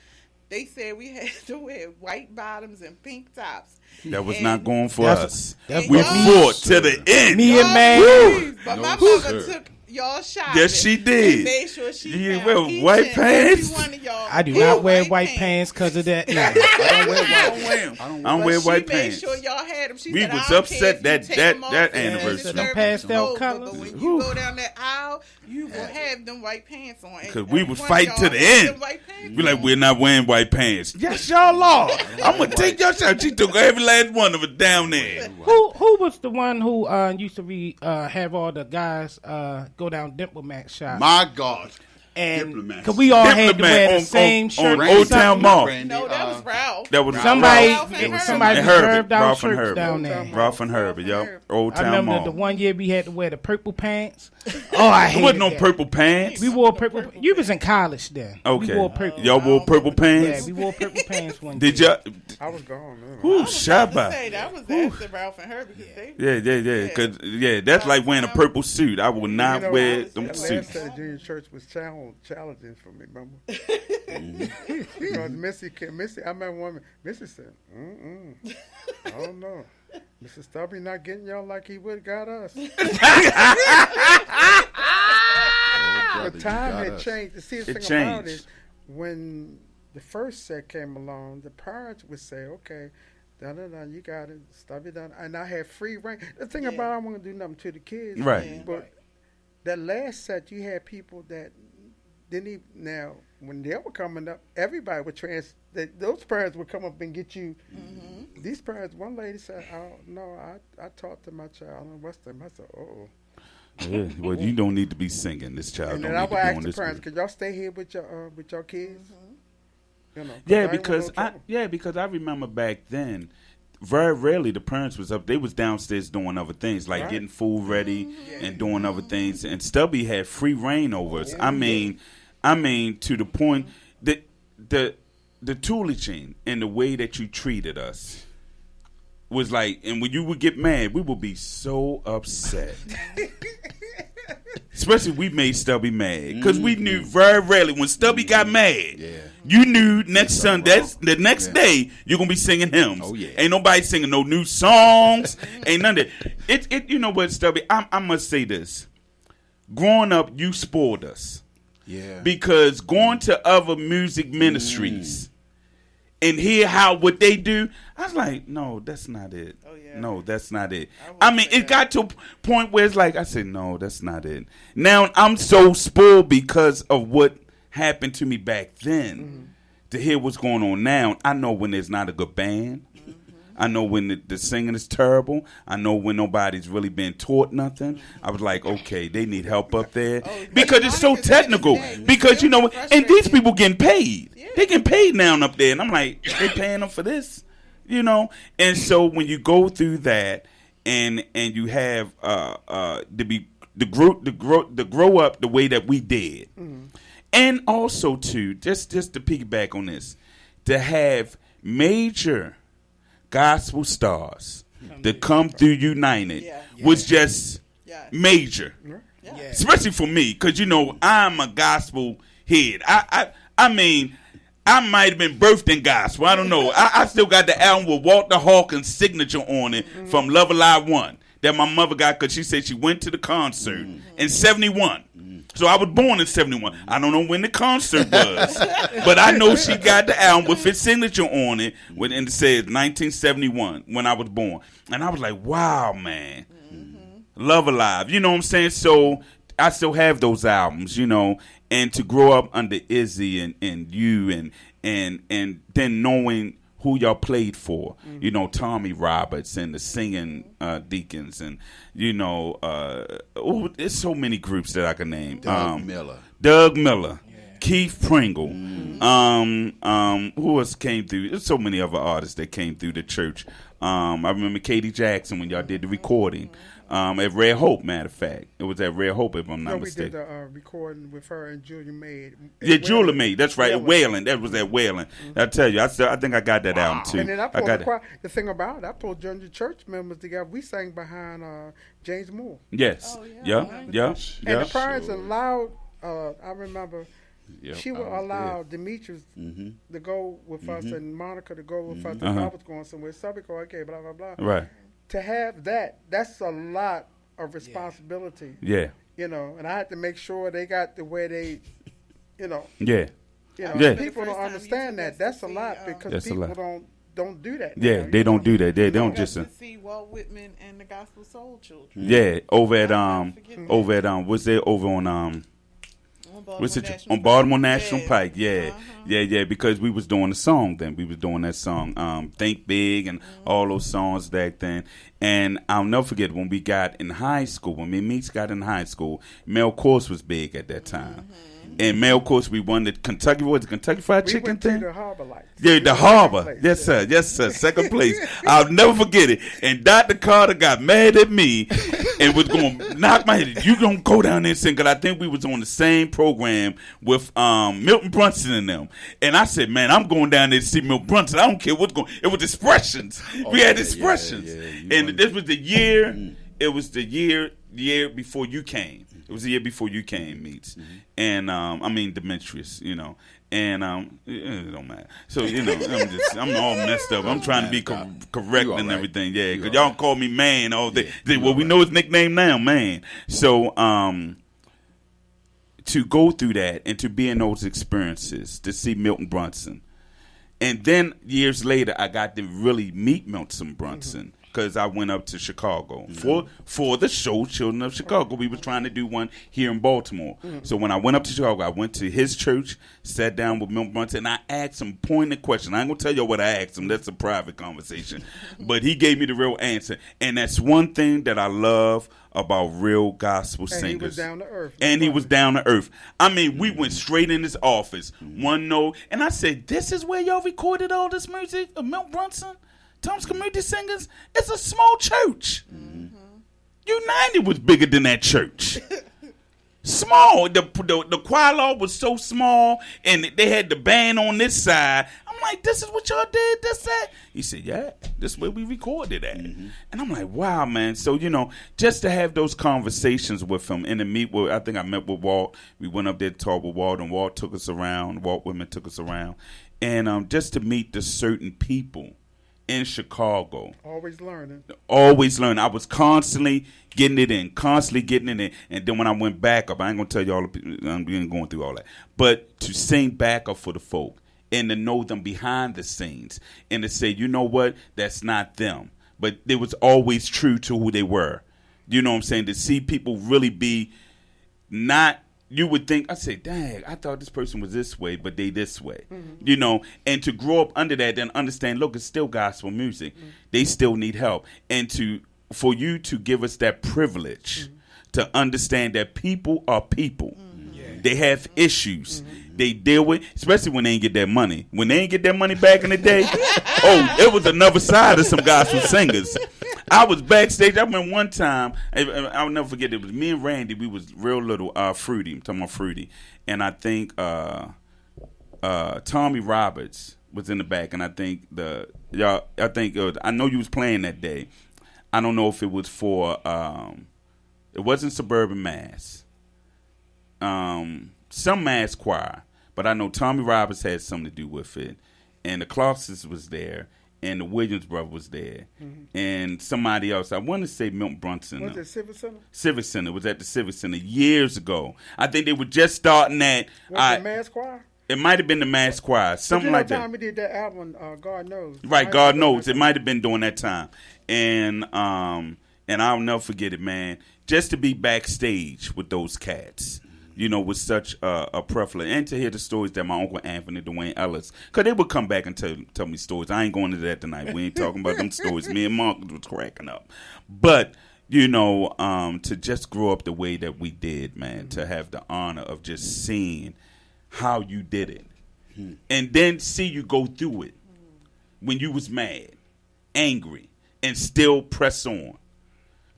they said we had to wear white bottoms and pink tops. That was And- not going for That's- us. that's We what me- fought to the end. Me and Y'all man. please, But No, my mother sir. took y'all shopping. Yes, she did. And made sure she You found wear each white and pants? every one of y'all I do in not wear white pants because of that. No. I don't wear white. I don't wear 'em. I don't I don't But wear she white made pants. sure y'all had them. She We said, was I don't upset care if that- you take that- them off that and anniversary. serve Them them pastel over, colors. But when you Whew. go down that aisle, you will have them white pants on. Because we was One fighting y'all to the had end. them white pants We like, on. we're not wearing white pants. Yes, y'all are. I'm going to take your shot. She took every last one of us down there. Who was the one who used to have all the guys go down Diplomat shop? My God. And Diplomat. because we all had to Diplomat wear the on- same on shirt. Old or something. Town Mall. Randy, No, that was Ralph. That was Somebody, Ralph and somebody and reserved our Ralph and shirts Herbert. down there. Ralph and Herbert, yep. Old I Town remember Mall. the one year we had to wear the purple pants. Oh, I There hated wasn't no that. purple pants. We wore purple. You was in college then. Okay. We wore purple. Y'all wore purple Yeah, pants? we wore purple pants one Did year. y'all? I was gone. Man. Who? I was about to Shabba. say, that was after Ralph and her because they Yeah. Cause that's like wearing a purple suit. I will not wear them that suits. last junior church was challenging for me, remember? Because Missy, I remember one, Missy said, I don't know. Mr. Stubby not getting y'all like he would got us. But time had changed. See, the It thing about it changed. is when the first set came along, the parents would say, okay, you got it, Stubby done. And I had free reign. The thing about I don't want to do nothing to the kids. Right. But that last set, you had people that didn't even, now, when they were coming up, everybody would those parents would come up and get you. Mm-hmm. These parents, one lady said, I talked to my child in Western. I said, Yeah, well, you don't need to be singing. This child and don't then I need would to be ask on the this. parents, group. could y'all stay here with your kids? You know, Yeah, I ain't want because no trouble. because I remember back then, very rarely the parents was up. They was downstairs doing other things, like Right. getting food ready and doing other things. And Stubby had free reign over us. I mean, to the point that the tutelaging and the way that you treated us was like, and when you would get mad, we would be so upset. Especially we made Stubby mad because we knew very rarely when Stubby got mad. Yeah. You knew next Sunday, the next day, you're gonna be singing hymns. Oh, yeah. Ain't nobody singing no new songs. Ain't none of that. It. You know what, Stubby? I must say this. Growing up, you spoiled us Yeah. because going to other music ministries and hear what they do, I was like, no, that's not it. Oh, yeah. No, that's not it. I I would mean, say it got to a point where it's like, I said, no, that's not it. Now I'm so spoiled because of what happened to me back then. To hear what's going on now, I know when there's not a good band. I know when the singing is terrible. I know when nobody's really been taught nothing. I was like, okay, they need help up there because it's so technical. Because and these people getting paid. They getting paid now up there, and I'm like, they paying them for this, And so when you go through that, and you have to grow up the way that we did, and also too, just to piggyback on this, to have major gospel stars that come through United was just major, especially for me, because I'm a gospel head. I mean, I might have been birthed in gospel. I don't know. I still got the album with Walter Hawkins' signature on it from Love Alive 1. that my mother got because she said she went to the concert in 71. So I was born in 71. I don't know when the concert was, but I know she got the album with his signature on it, and it says 1971 when I was born. And I was like, wow, man. Love Alive. You know what I'm saying? So I still have those albums, you know, and to grow up under Izzy and you and then knowing who y'all played for, you know, Tommy Roberts and the Singing Deacons, and you know, there's so many groups that I can name. Doug Miller, Keith Pringle, who else came through? There's so many other artists that came through the church. I remember Katie Jackson when y'all did the recording. At Red Hope, matter of fact. It was at Red Hope, if I'm not mistaken. We did the recording with her and Julia Maid. Yeah, Julia Maid. That's right. Wailing. That was at Wailing. I tell you, I think I got that album, too. And then I pulled the thing about it, I pulled Junior Church members together. We sang behind James Moore. Yes. Oh, yeah. And the parents allowed, I remember, she would allow Demetrius to go with us and Monica to go with us if I was going somewhere. Subby go, okay, blah, blah, blah. Right. To have that's a lot of responsibility. Yeah. You know, and I had to make sure they got the way they, you know. Yeah. You know, people don't understand that. That's a lot because people don't do that. Yeah, they don't do that. They don't just see Walt Whitman and the Gospel Soul Children. Yeah, over at what's there over on on Baltimore National Pike. Yeah, because we was doing the song then. We was doing that song, Think Big, and all those songs back then. And I'll never forget when we got in high school, when me and Meeks got in high school, Mel Course was big at that time. And Mel Course, we won the Kentucky Fried Chicken thing. The Harbor Lights. Yeah, the Harbor. Yes, sir. Yes, sir. Second place. I'll never forget it. And Dr. Carter got mad at me and was going to knock my head. You don't go down there and sing, because I think we was on the same program with Milton Brunson and them. And I said, man, I'm going down there to see Milton Brunson. I don't care what's going on. It was expressions. We had expressions. And this was the year, it was the year before you came. It was the year before you came, Meets. And, I mean, Demetrius, you know. And it don't matter. So, you know, I'm all messed up. I'm trying to be correct and everything. Yeah, because y'all call me man all day. Well, we know his nickname now, man. So, to go through that and to be in those experiences, to see Milton Brunson. And then years later, I got to really meet Milton Brunson. Because I went up to Chicago for the show Children of Chicago. We were trying to do one here in Baltimore. So when I went up to Chicago, I went to his church, sat down with Milton Brunson, and I asked him pointed questions. I ain't going to tell you what I asked him. That's a private conversation. But he gave me the real answer. And that's one thing that I love about real gospel singers. And he was down to earth. He was down to earth. I mean, we went straight in his office, one note, and I said, this is where y'all recorded all this music of Milton Brunson? Tom's Community Singers? It's a small church. United was bigger than that church. Small. The choir law was so small, and they had the band on this side. I'm like, this is what y'all did? This, that? He said, yeah, this is where we recorded at. And I'm like, wow, man. So, you know, just to have those conversations with him and to meet with, I think I met with Walt. We went up there to talk with Walt, and Walt took us around. Walt Whitman took us around. And just to meet the certain people in Chicago. Always learning. I was constantly getting it in. And then when I went back up, I ain't going to tell you all, I'm going through all that. But to sing back up for the folk and to know them behind the scenes and to say, you know what, that's not them. But it was always true to who they were. You know what I'm saying? To see people really be not, you would think, I say, dang, I thought this person was this way, but they this way. You know, and to grow up under that and understand, look, it's still gospel music. They still need help. And for you to give us that privilege to understand that people are people. They have issues. They deal with, especially when they ain't get that money. When they ain't get that money back in the day, it was another side of some gospel singers. I was backstage. I remember one time, I'll never forget, it was me and Randy. We was real little, Fruity. I'm talking about Fruity. And I think Tommy Roberts was in the back. And I think I know you was playing that day. I don't know if it was for, it wasn't Suburban Mass. Some mass choir. But I know Tommy Roberts had something to do with it. And the Clarksons was there. and the Williams brother was there, and somebody else. I want to say Milton Brunson. Was it Civic Center? Civic Center. It was at the Civic Center years ago. I think they were just starting that. Was it Mass Choir? It might have been the Mass Choir, something like that. Time we did that album, God Knows. Right, God Knows. It might have been during that time, and I'll never forget it, man. Just to be backstage with those cats. You know, with such a prevalence, and to hear the stories that my Uncle Anthony Dwayne Ellis, because they would come back and tell me stories. I ain't going into that tonight. We ain't talking about them stories. Me and Marcus was cracking up. But, you know, to just grow up the way that we did, man, to have the honor of just seeing how you did it, and then see you go through it when you was mad, angry, and still press on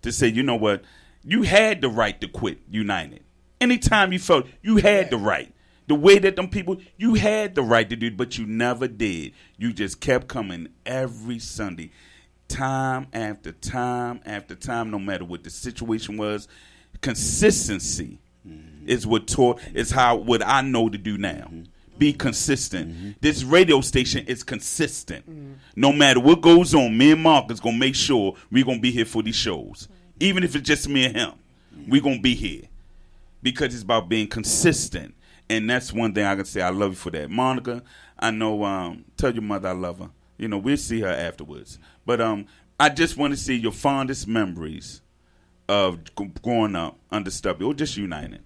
to say, you know what, you had the right to quit United. Anytime you felt you had the right, the way that them people, you had the right to do it, but you never did. You just kept coming every Sunday, time after time after time, no matter what the situation was. Consistency is what what I know to do now. Be consistent. This radio station is consistent. No matter what goes on, me and Mark is going to make sure we're going to be here for these shows. Even if it's just me and him, we're going to be here. Because it's about being consistent. And that's one thing I can say. I love you for that. Monica, I know, tell your mother I love her. You know, we'll see her afterwards. But I just want to see your fondest memories of growing up under Stubie, or just United.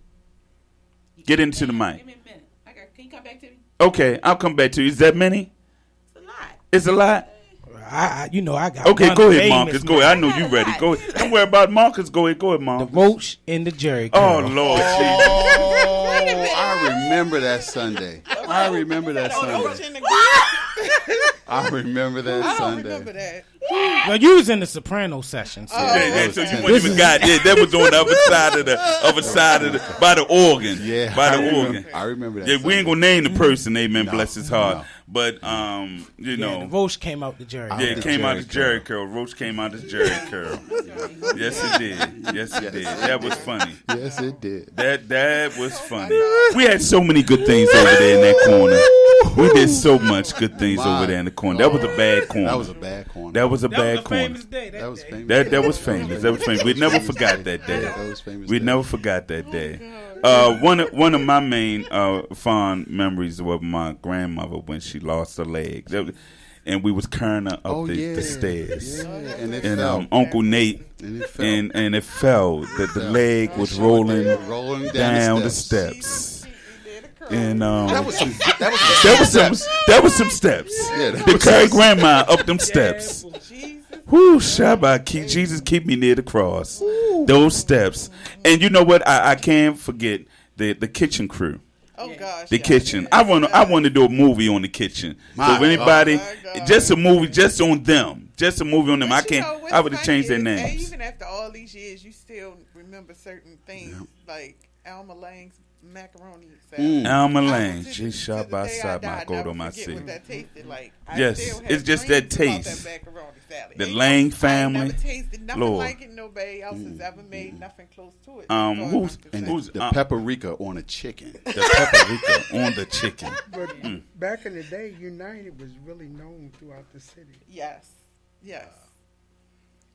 Get into the mic. Give me a minute. Can you come back to me? Okay, I'll come back to you. Is that many? It's a lot. It's a lot? I got okay, one go ahead, famous Marcus. Go ahead. I know you ready. Go ahead. Don't worry about Marcus. Go ahead, The Marcus. Roach and the Jerry Oh, Curl. Lord Jesus. Oh, I remember that Sunday. I remember that Sunday. I remember that I don't Sunday. remember that. Well, you was in the Soprano session. So. So you wouldn't even got that was on the other side of the by the organ. Yeah, by I the remember- organ. I remember that. Yeah, we ain't gonna name the person, amen, No, bless his heart. no. But you Yeah, know, the Roach came out the Jerry. yeah, it the came out Jerry as Jerry Curl. Roach came out as Jerry Curl. Yes, it did. Yes, it did. That was funny. Yes, it did. That was funny. We had so many good things over there in that corner. We did so much good things over there in the corner. That was a bad corner. That was a bad corner. That was a That bad was a corner. famous day. That was day. famous. That was famous. That was famous. We never forgot that day. Yeah, that was famous. We day. never forgot that day. One of my main fond memories was my grandmother when she lost her leg, and we was carrying her up the stairs, Yeah, and it and fell. Uncle Nate, And it fell. and it fell. That the leg was rolling Rolling down the the steps. And That was some. That was there was some steps. Yeah, that They was carried grandma up them steps. Jesus. Whoo, Shabbat, Jesus, keep me near the cross. Those steps. And you know what? I can't forget the kitchen crew. Oh gosh. The yeah. kitchen. I want to do a movie on the kitchen. My so if anybody, God. My God. just a movie just on them. Just a movie on them. But you know, I what's would have funny changed their is, names. Even after all these years, you still remember certain things like Alma Lang's macaroni salad. Alma I will Lang, to- G to the Shabbat day I Shabbat, die, go to never my forget seat. what that tasted like. I Yes, still have it's just that dreams about taste. that macaroni salad. The And Lang I ain't family, never tasted nothing Lord. like it. Nobody else has ever made nothing close to it. Who's And who's the paprika on a chicken. the paprika on the chicken? But back in the day, United was really known throughout the city. Yes.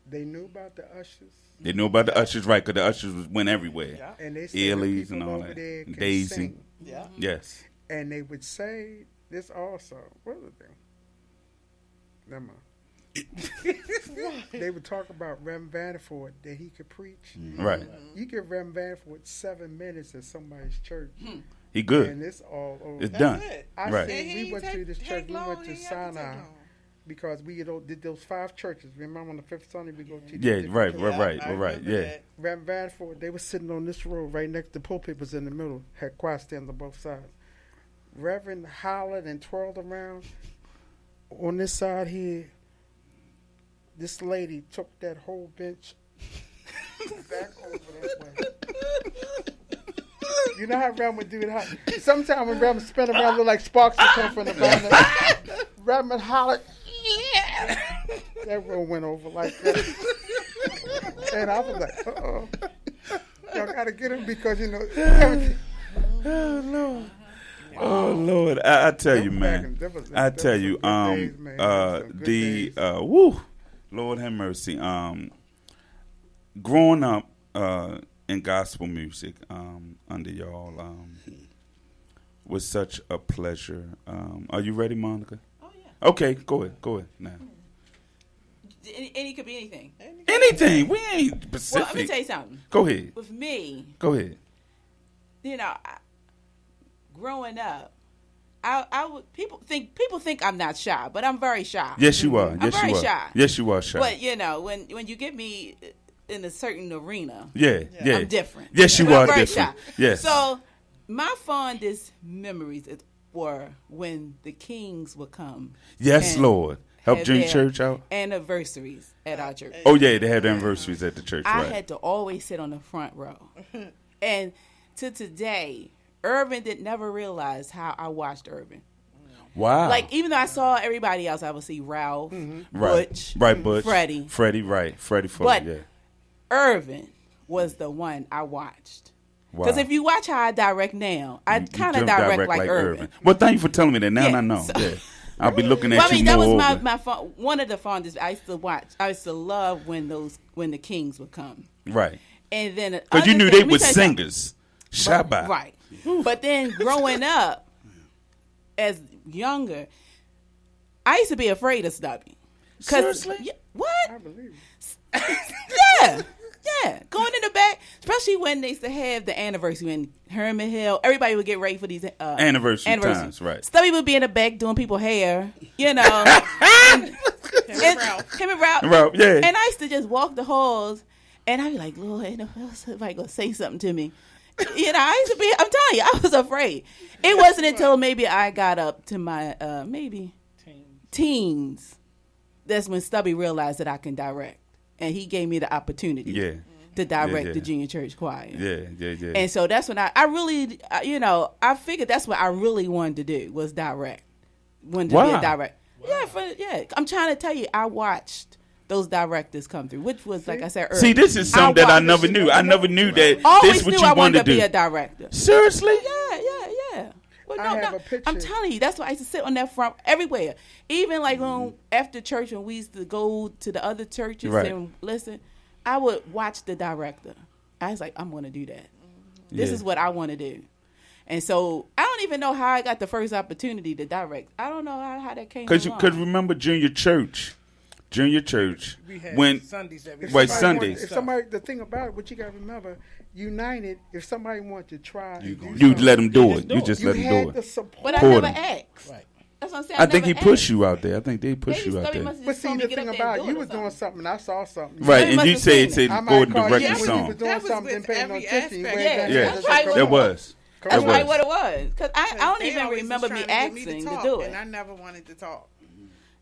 They knew about the ushers, They knew about the ushers, right? Because the ushers went everywhere. Yeah. and they said Ellie's the and people all over that. there can Daisy. sing. Yeah. Yes. And they would say this also. What was it? Never mind. They would talk about Reverend Vanderford that he could preach. Right. You give Reverend Vanderford 7 minutes at somebody's church, He good. and it's all over. It's That's done. it. I Right. seen, And he we ain't went to this take church. We long, went to he ain't have to take Sinai long. because we did those 5 churches. Remember on the 5th Sunday we go to? Yeah. Right. Yeah, I Right. remember Yeah. that. Reverend Vanderford, they were sitting on this row right next to the pulpit was in the middle, had choir stands on both sides. Reverend hollered and twirled around. On this side here, this lady took that whole bench back over that way. You know how Reverend would do it? Sometimes when Reverend spin around, look like sparks would come from the bottom. Reverend hollered, yeah! That room went over like that. And I was like, uh-oh. Y'all got to get him because, you know. Oh Lord, I tell you, man. I That tell was you, some good days, man. That was some good days. woo, Lord have mercy. Growing up in gospel music under y'all was such a pleasure. Are you ready, Monica? Oh yeah. Okay, go ahead now. It could be anything. Anything. We ain't specific. Well, let me tell you something. Go ahead. With me, Go ahead. you know, growing up, I would people think I'm not shy, but I'm very shy. Yes, you are. I'm Yes, very you are. shy. Yes, you are shy. But you know, when you get me in a certain arena, yeah. I'm different. Yes, you But are I'm very different. shy. Yes. So my fondest memories were when the Kings would come. Yes, and Lord. Help have Junior their Church out. Anniversaries at our church. Oh yeah, they have the anniversaries at the church. I Right. had to always sit on the front row. And to today, Irvin did never realize how I watched Irvin. Wow. Like, even though I saw everybody else, I would see Ralph, Right. Butch, Right, Butch. Freddie. Right. Freddie Fuller, But yeah. Irvin was the one I watched. Wow. Because if you watch how I direct now, I You kind of don't direct like Irvin. Well, thank you for telling me that. Now Yeah, I know. so- Yeah. I'll be looking at Well, I you mean, that was more. my one of the fondest. I used to watch. I used to love when the Kings would come. Right. And then Because you knew they were singers. Shabbat. Right. But then growing up as younger, I used to be afraid of Stubie. Seriously? I What? believe Yeah. Yeah. Going in the back, especially when they used to have the anniversary when Herman Hill, everybody would get ready for these Anniversary times, right. Stubie would be in the back doing people's hair, you know. and him and Ralph. Ralph, yeah. And I used to just walk the halls and I'd be like, Lord, ain't nobody gonna say something to me. You know, I used to be, I'm telling you, I was afraid. It wasn't until maybe I got up to my maybe teens. That's when Stubie realized that I can direct. And he gave me the opportunity to direct the junior church choir. Yeah. And so that's when I really, you know, I figured that's what I really wanted to do was direct. Wanted to be a director. Wow. Yeah, I'm trying to tell you, I watched those directors come through, which was, like I said earlier. See, this is something that I never knew. I never knew that Always this what knew you I wanted to be do. a director. Seriously? Yeah. Well, I have a picture. I'm telling you, that's why I used to sit on that front everywhere. Even like when after church when we used to go to the other churches and listen, I would watch the director. I was like, I'm going to do that. This is what I want to do. And so I don't even know how I got the first opportunity to direct. I don't know how that came along. Because remember Junior Church, We had Sundays every Sundays. If somebody, the thing about it, what you got to remember, United, if somebody wanted to try, you let them do it. You just let them had do the it. support. But I Pour never them. asked. Right. That's what I'm saying. I think he never pushed asked. you out there. I think they pushed Maybe you out Stubby there. must have But just see, told me the to get thing up there about and it, you do was doing something. something, I saw something. Right, Stubby and must you have said seen it. I go might and call direct you the when you song. was doing That was something, with paying no every attention. You aspect. went Yeah, down Yeah. there that's to right. go- It was. That's It probably was. what it was. Because I don't They even always was remember me trying to get me asking talk, to do and I it. never wanted to talk.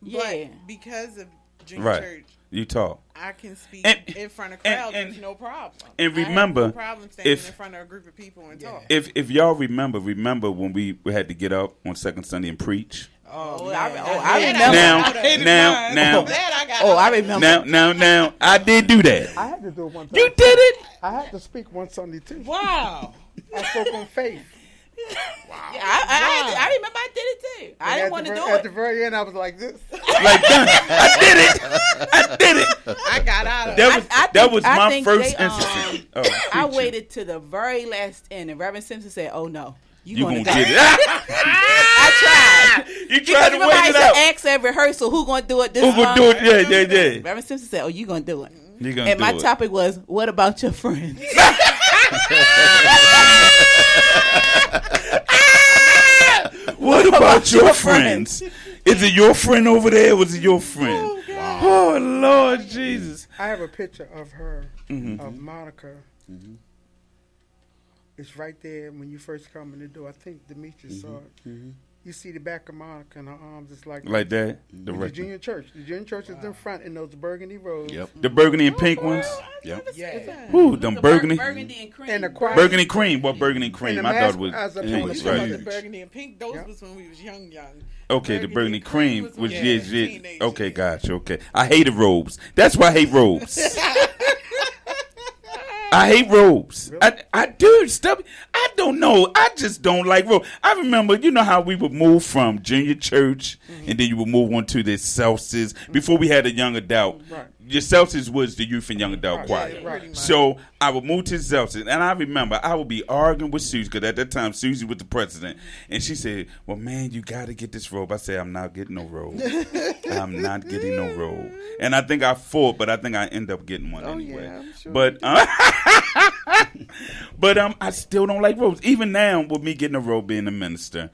Yeah. But because of Junior Right. Church, You talk. I can speak And- in front of and- crowds and- with no problem. and I have remember, no problem standing if- in front of a group of people and talk. If y'all remember when we had to get up on second Sunday and preach. I That remember. Now, That I got. I remember. now, I did do that. I had to do it one time. You did it. I had to speak one Sunday too. Wow. I spoke on faith. Yeah, I remember I did it too. I didn't want to do At the it. very end, I was like this. Like I did it. I got out of it. That was I my think first they, instance. I waited to the very last end, and Reverend Simpson said, "Oh no, You gonna gonna get it? I tried. You Because tried to remember I wait it used to out. ask at rehearsal who gonna do it this Who month. gonna do it? Yeah. Reverend Simpson said, "Oh, you gonna do it." You gonna And do my it. topic was, "What about your friends?" What about your friends? Is it your friend over there? Or was it your friend? Oh Lord Jesus. I have a picture of her, of Monica. It's right there when you first come in the door. I think Demetrius saw it. You see the back of Monica and her arms. It's like that? the junior church. The junior church is in front in those burgundy robes. Yep. The burgundy and pink ones. Yep. Yeah. Ooh, them burgundy. Burgundy and cream. And the choir. Burgundy cream. What burgundy And cream? the I thought mask it was. as a it pink was You talking about right. the burgundy and pink? Those Yep. was when we was young. Okay, the burgundy cream was when we was teenagers. okay, gotcha. Okay, I hated robes. That's why I hate robes. I hate robes. Really? I do, Stubby. I don't know. I just don't like robes. I remember, you know how we would move from junior church and then you would move on to the Celsius before we had a young adult. Right. Your Celsius was the youth and young adult choir. Right. So I would move to Celsius, and I remember I would be arguing with Susie because at that time Susie was the president, and she said, "Well, man, you got to get this robe." I said, "I'm not getting no robe. I'm not getting no robe." And I think I fought, but I think I ended up getting one anyway. Yeah, I'm sure. But I still don't like robes. Even now, with me getting a robe, being a minister.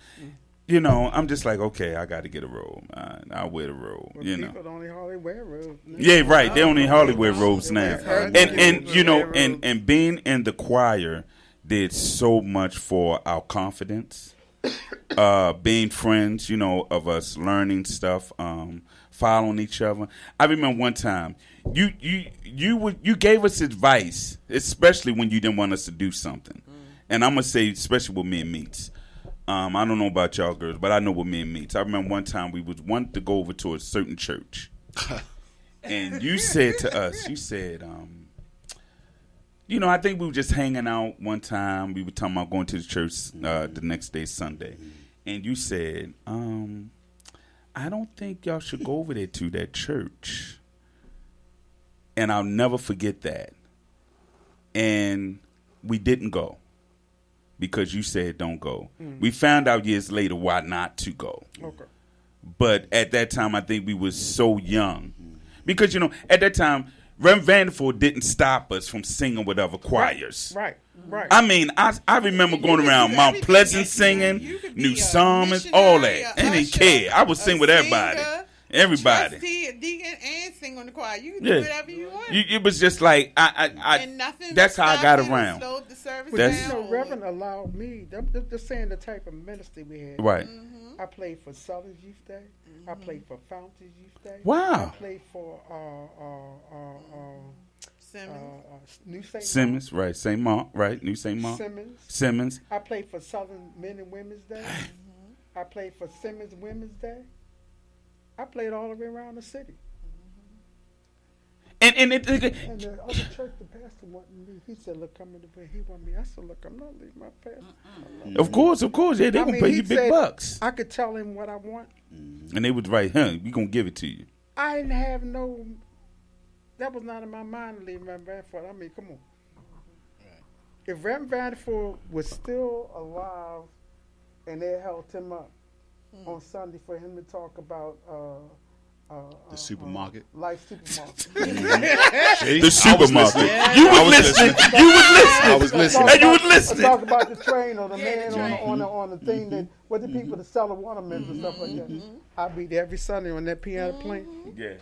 You know, I'm just like, okay, I got to get a robe. I'll wear the robe. Well, you know, people only hardly wear robes. yeah, right. They only hardly wear robes now. Yeah. And you know, and being in the choir did so much for our confidence. Being friends, you know, of us learning stuff, following each other. I remember one time you gave us advice, especially when you didn't want us to do something. And I'm gonna say, especially with me and Meats. I don't know about y'all girls, but I know what me and Meats. I remember one time we wanted to go over to a certain church. And you said to us, you said, you know, I think we were just hanging out one time. We were talking about going to the church the next day, Sunday. And you said, I don't think y'all should go over there to that church. And I'll never forget that. And we didn't go. Because you said don't go. We found out years later why not to go. Okay. But at that time, I think we were so young. Because, you know, at that time, Reverend Vanderford didn't stop us from singing with other choirs. Right. I mean, I remember going around Mount Pleasant singing, New Psalmist, all that. And didn't care. I would sing with everybody. Everybody. Trustee, a deacon, and sing on the choir. You can do whatever you want. It was just like, and nothing that's how I got stopped you, around. slowed the service But That's- you know, down. Reverend allowed me, just saying the type of ministry we had. Right. I played for Southern Youth Day. I played for Fountains Youth Day. Wow. I played for New St. Simmons, right. St. Mark, right. New St. Mark. Simmons. I played for Southern Men and Women's Day. I played for Simmons Women's Day. I played all the way around the city. And And the other church, the pastor wanted me. He said, "Look, come in the way." He wanted me. I said, "Look, I'm not leaving my pastor." of course, yeah, they I gonna mean, pay he you big said bucks. I could tell him what I want. And they was right, we gonna give it to you. I didn't have no. That was not in my mind to leave Reverend Vanderford. I mean, come on. If Reverend Vanderford was still alive, and they held him up on Sunday for him to talk about The supermarket. Life Supermarket. The supermarket. You was listening. I was listening. And you was listening. Talk about the train or the man on the thing that what the people that sell the watermelons and stuff like that. I'd be there every Sunday on that piano playing. Yeah.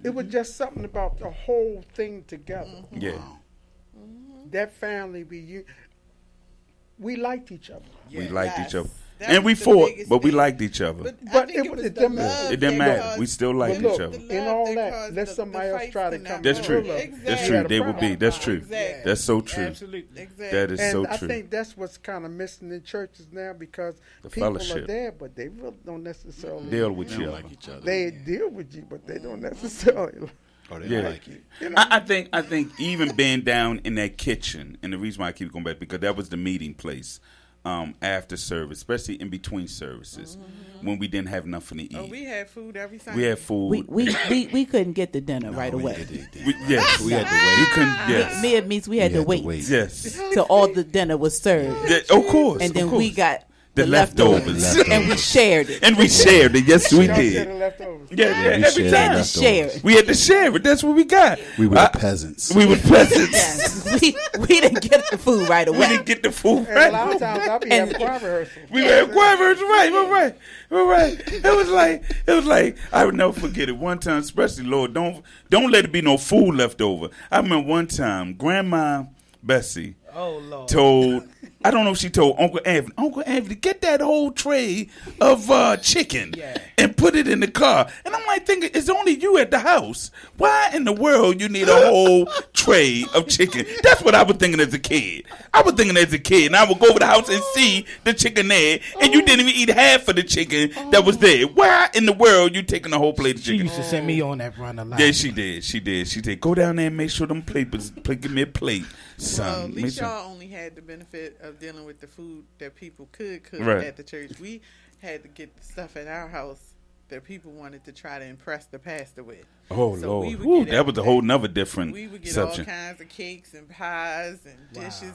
It was just something about the whole thing together. Yeah. That family we liked each other. We liked each other. That And we was the fought, biggest but we thing. liked each other. But it it was didn't the matter. love It didn't that matter. caused- We still liked But each look, other. the in love all that that, caused let the somebody else fights try to to come. not That's to true. real love. Exactly. That's We true. had a They would be. problem. That's true. Exactly. That's so true. Absolutely. Exactly. That is And so I true. think that's what's kind of missing in churches now because The people fellowship. are there, but they really don't necessarily Deal with They you. don't like each other. They deal with you, but they don't necessarily. Or they Yeah. don't like you. I think even being down in that kitchen, and the reason why I keep going back because that was the meeting place after service, especially in between services when we didn't have nothing to eat. Oh, we had food every Sunday. We had food. We couldn't get the dinner right we away. did. Yes, We had to wait. You couldn't. Yes, Me and Meats, we had to wait yes. till all the dinner was served, Yeah, of course. and then of course. we got the leftovers, and we shared it. and we shared it. Yes, we Y'all said did. the leftovers. Yeah, we every shared time leftovers. Share it. we had to share it. That's what we got. We were peasants. We were peasants. Yes. we didn't get the food right We away. didn't get the food And a lot right. of times I'll be at choir rehearsal. We were at choir rehearsal, right. It was like I would never forget it. One time, especially Lord, don't let it be no food left over. I remember one time, Grandma Bessie Oh Lord. told I don't know if she told Uncle Anthony, get that whole tray of chicken and put it in the car. And I'm like thinking, it's only you at the house. Why in the world you need a whole tray of chicken? That's what I was thinking as a kid. And I would go over the house and see the chicken there, and you didn't even eat half of the chicken that was there. Why in the world you taking a whole plate of chicken? She used to send me on that run a lot. Yeah, she did. She did. Go down there and make sure them plates, give me a plate, son. Well, at least y'all only had the benefit of dealing with the food that people could cook at the church. We had to get the stuff at our house that people wanted to try to impress the pastor with. Oh, so Lord. Ooh, that was a whole nother different We would get subject. all kinds of cakes and pies and dishes.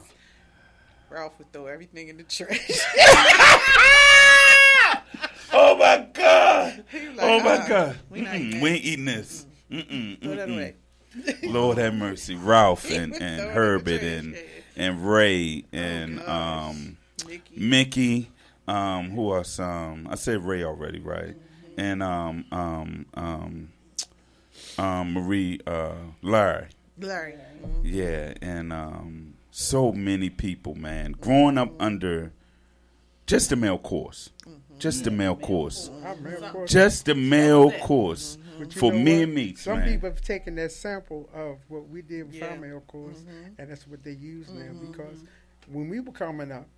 Ralph would throw everything in the trash. Oh, my God. Like, we ain't eating this. Throw that away. Lord have mercy. Ralph and Herbert and Ray and Mickey. Who else? I said Ray already, right? And Marie Larry. Yeah, and so many people, man. Growing up under just the male course. Just the male course. Just the male course. For me and me, some man. people have taken that sample of what we did with our male course, and that's what they use now. Because when we were coming up,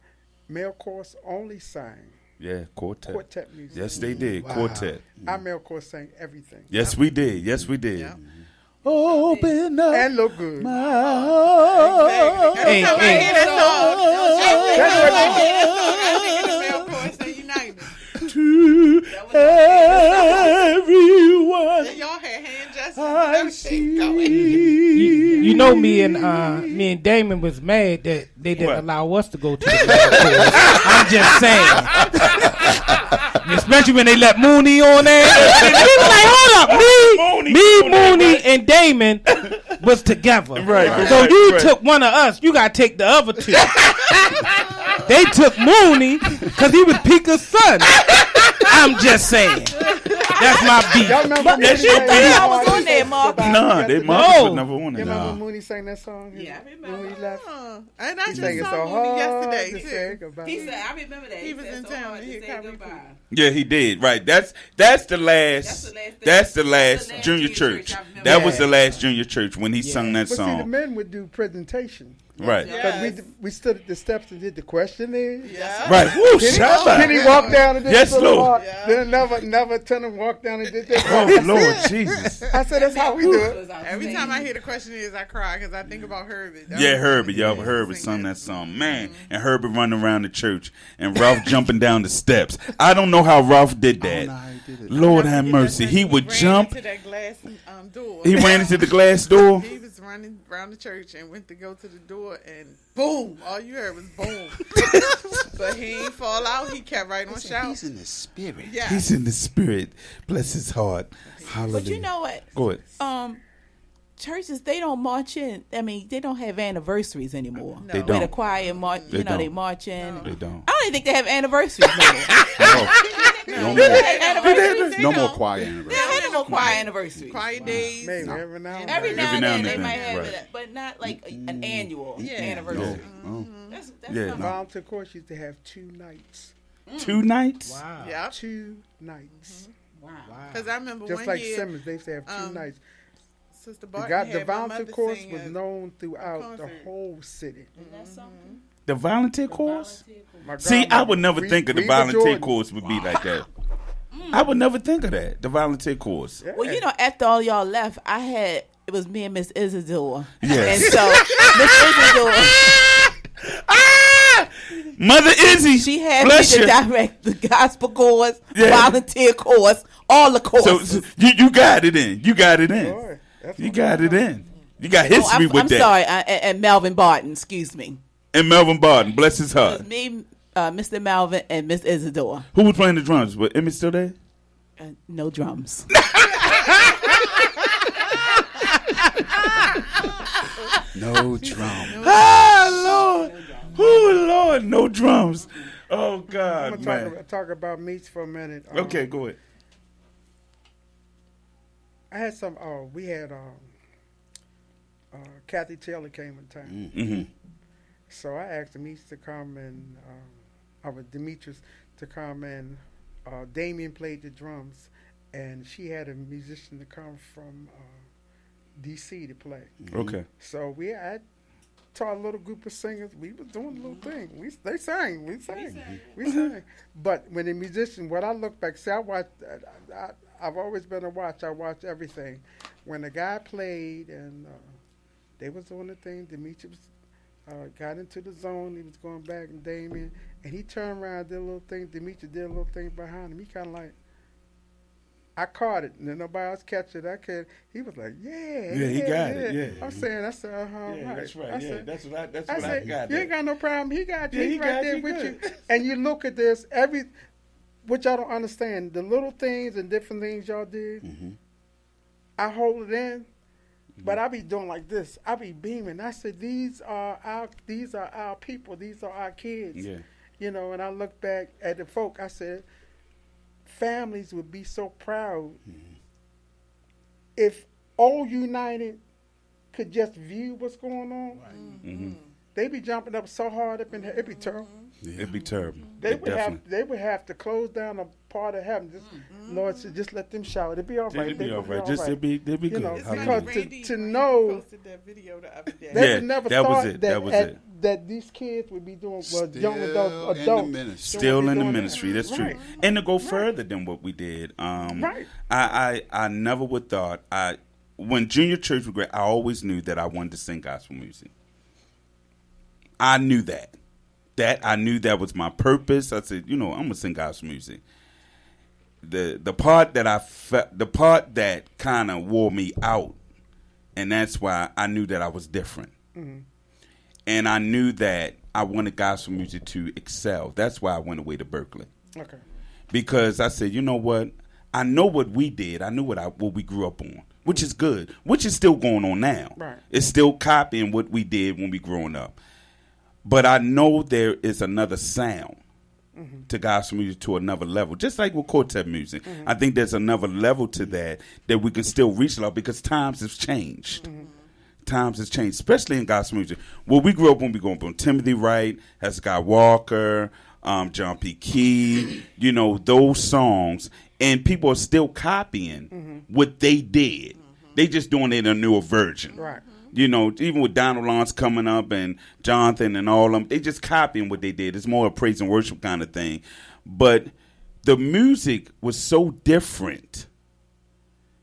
male course only sang. Yeah, quartet music. Yes, they did. Wow. Quartet. Our male course sang everything. Yes, we did. Yeah. Open up and look good. My heart. To everyone y'all had hand gestures and going. You know, me and Damon was mad that they didn't allow us to go to the course. I'm just saying. Especially when they let Mooney on there. He was like, hold up. Me, Mooney, and Damon was together. Right. So you took one of us. You got to take the other two. They took Mooney because he was Pika's son. I'm just saying. That's my beef. Y'all remember Mooney I was on there, Mark. No, they was never on it. You remember when Mooney sang that song? Yeah, I remember. When he left? And I He just sang it saw so Mooney hard yesterday, to too. say goodbye. He said, I remember that. He was in town and he got goodbye. Yeah, he did. Right. That's the last junior church. That was the last junior church when he sung that But see, the song. men would do presentation. Right. Because we stood at the steps and did the questionnaire. Yeah. Right. Woo, Shabba. Then he walked down and did Yes, the Lord. Then never turn and walk down and did that. Oh, Lord Jesus. I said, that's how we do it. Every time I hear the questionnaires, I cry because I think about Herbert. Yeah, Herbert. Y'all Herbert sung that song. Man, and Herbert running around the church and Ralph jumping down the steps. I don't know how Ralph did that. Lord have mercy. He would jump. Into that glass door. He ran into the glass door. He was running around the church and went to go to the door and boom! All you heard was boom. But he ain't fall out. He kept right on shouting. He's in the spirit. Yeah. He's in the spirit. Bless his heart. Hallelujah. But you know what? Go ahead. Churches, they don't march in. I mean, they don't have anniversaries anymore. They Where don't. the choir march, They don't. they march in. They don't. I don't even think they have anniversaries no more. No Anniversaries? more. No more choir anniversary. They don't have no more choir anniversaries. Choir days. Maybe every now and Every then. now and then they might right. have it, but not like an annual anniversary. That's Yeah, something. Volunteer course used to have 2 nights. 2 nights? Wow. Yeah. 2 nights. Wow. Because I remember Just one like year, Simmons, they used to have 2 nights. Sister The Barton had my volunteer mother course sing was a known throughout the concert. whole city. That's something. The volunteer course? My See, I grandmother, would never think of the Reba volunteer Jordan. course would be like that. I would never think of that. The volunteer course. Yeah. Well, you know, after all y'all left, it was me and Miss Isidore. Yes. And so Miss Isidore, Mother Izzy. she had bless me to you. direct the gospel course, Yeah. volunteer course, all the courses. So you got it in. You got it in. Boy, that's You what got I'm it in. You got history with I'm that. sorry, and Melvin Barton, excuse me. And Melvin Barton, bless his It heart. was me, Mr. Melvin, and Miss Isidore. Who was playing the drums? Was Emmett still there? No drums. No drum. Ah, Lord. Oh, Lord. No drums. Oh, God, I'm man. going to talk about meats for a minute. Okay, go ahead. I had some, we had Kathy Taylor came in town. Mm-hmm. So I asked Demetrius to come and Demetrius to come and Damien played the drums, and she had a musician to come from D.C. to play. Okay. So I taught a little group of singers. We was doing a little thing. They sang. We sang. But when the musician, when I look back, see, I've always been a watch. I watch everything. When the guy played and they was doing the thing, Demetrius got into the zone. He was going back and Damien, and he turned around, did a little thing. Demetrius did a little thing behind him. He kind of like, I caught it, and then nobody else catch it. He was like, yeah, he got it. Yeah, I'm saying, I said, yeah, right. that's right. That's what I I got. You ain't got no problem. He got you. Yeah, He's right there with you. And you look at this, which y'all don't understand, the little things and different things y'all did. Mm-hmm. I hold it in, but I be doing like this. I be beaming. I said, these are our people. These are our kids. Yeah. You know, and I look back at the folk. I said, families would be so proud if all United could just view what's going on. Right. Mm-hmm. They be jumping up so hard up in there. It'd be terrible. Yeah. It'd be terrible. They would have to close down a part of heaven. Lord said, just let them shout. It'd be all right. It'd be all right. They'd be you good. know, Because to know posted that video the other day. they would never that was thought it. That was it. that these kids would be doing young adults. Still in the ministry. That's true. Right. And to go further than what we did. Right. I never would thought when junior church was great, I always knew that I wanted to sing gospel music. I knew that. I knew that was my purpose. I said, I'm gonna sing gospel music. The part that kind of wore me out, and that's why I knew that I was different. Mm-hmm. And I knew that I wanted gospel music to excel. That's why I went away to Berkeley. Okay. Because I said, you know what? I know what we did. I knew what we grew up on, which is good, which is still going on now. Right. It's still copying what we did when we growing up. But I know there is another sound to gospel music, to another level, just like with quartet music. I think there's another level to that we can still reach out because times have changed. Times has changed, especially in gospel music. Well, we grew up when we grew up on Timothy Wright, Hezekiah Walker, John P. Key, those songs, and people are still copying what they did. They just doing it in a newer version. Right. Even with Donald Lawrence coming up and Jonathan and all of them, they just copying what they did. It's more a praise and worship kind of thing. But the music was so different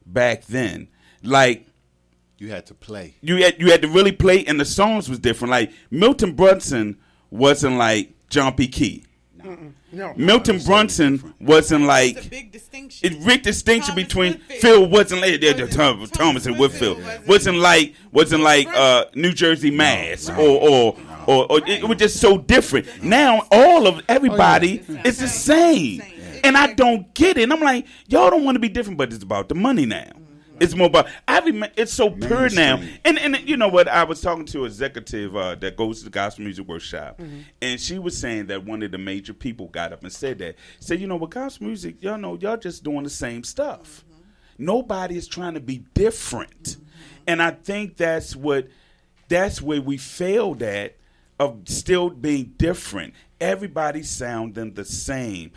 back then. Like, you had to play. You had to really play, and the songs was different. Like, Milton Brunson wasn't like John P. Key. No. Milton Brunson wasn't like. It's a big distinction. It's a big distinction Thomas between Whitfield. Phil wasn't like Thomas and Whitfield wasn't like New Jersey Mass or it was just so different. Now everybody is the same, and I don't get it. And I'm like, y'all don't want to be different, but it's about the money now. It's more about it's so pure now. And you know what? I was talking to an executive that goes to the gospel music workshop, and she was saying that one of the major people got up and said that. Said, with gospel music, y'all just doing the same stuff. Nobody is trying to be different. And I think that's where we failed at, of still being different. Everybody sounding the same.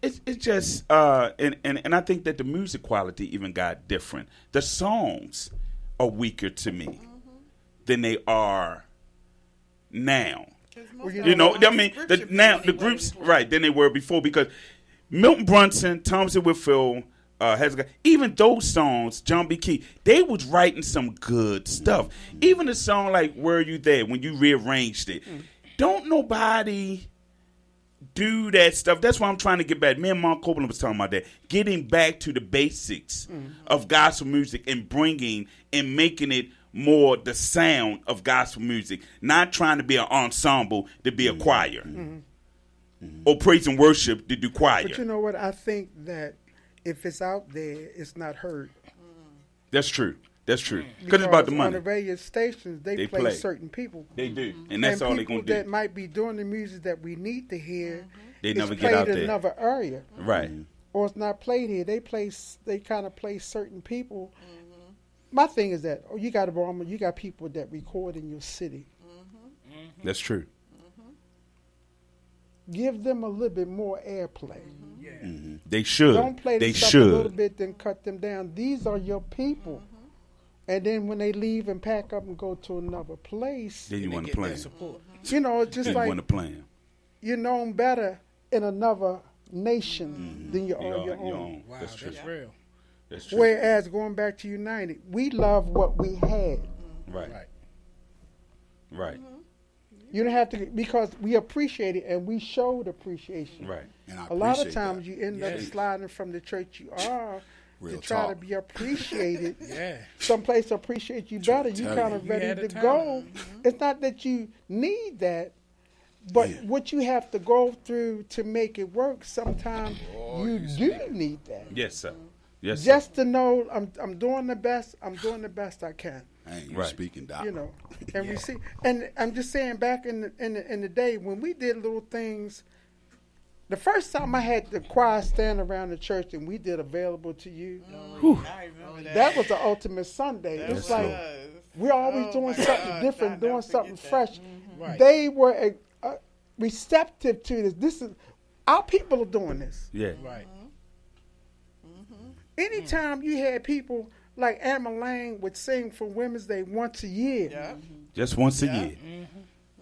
It's just and I think that the music quality even got different. The songs are weaker to me than they are now. The groups than they were before, because Milton Brunson, Thomas Whitfield, even those songs, John B. Key, they was writing some good stuff. Even a song like "Were You There" when you rearranged it, don't nobody do that stuff. That's why I'm trying to get back. Me and Mark Copeland was talking about that. Getting back to the basics of gospel music and bringing and making it more the sound of gospel music. Not trying to be an ensemble to be a choir. Or praise and worship to do choir. But you know what? I think that if it's out there, it's not heard. That's true. Because it's about the money. On the radio stations, they play certain people. They do, and that's all they're going to do. That might be doing the music that we need to hear. They never get out there. It's played in another area, right? Or it's not played here. They kind of play certain people. My thing is that you got people that record in your city. That's true. Give them a little bit more airplay. They should. Don't play They the stuff should. a little bit, then cut them down. These are your people. And then when they leave and pack up and go to another place, Then you want to play. Support. you know, it's just Then you like want to play him. you're known better in another nation than you're on your own. Wow, That's true. that's real. That's true. Whereas going back to United, we love what we had. Right. Right. You don't have to, because we appreciate it and we showed appreciation. Right. And I A lot of appreciate times that. you end up sliding from the church you are Real to try to talk. be appreciated. Yeah. Someplace appreciate you better. You tell kind you. of You ready had to a time. go. It's not that you need that, but what you have to go through to make it work, sometimes you do need that. Yes, sir. Yes, sir. Just to know I'm doing the best. I'm doing the best I can. I ain't Right. speaking, Doc. You know, and we see, and I'm just saying, back in the day when we did little things, the first time I had the choir stand around the church and we did Available to You, I remember that. that was the ultimate Sunday. That It's like was. we're always Oh doing my something God, different, I'll doing never something forget fresh. that. Right. They were receptive to this. This is our people are doing this. Yeah. Right. Anytime you had people like Amma Lang would sing for Women's Day once a year. Yeah. Just once a Yeah. year.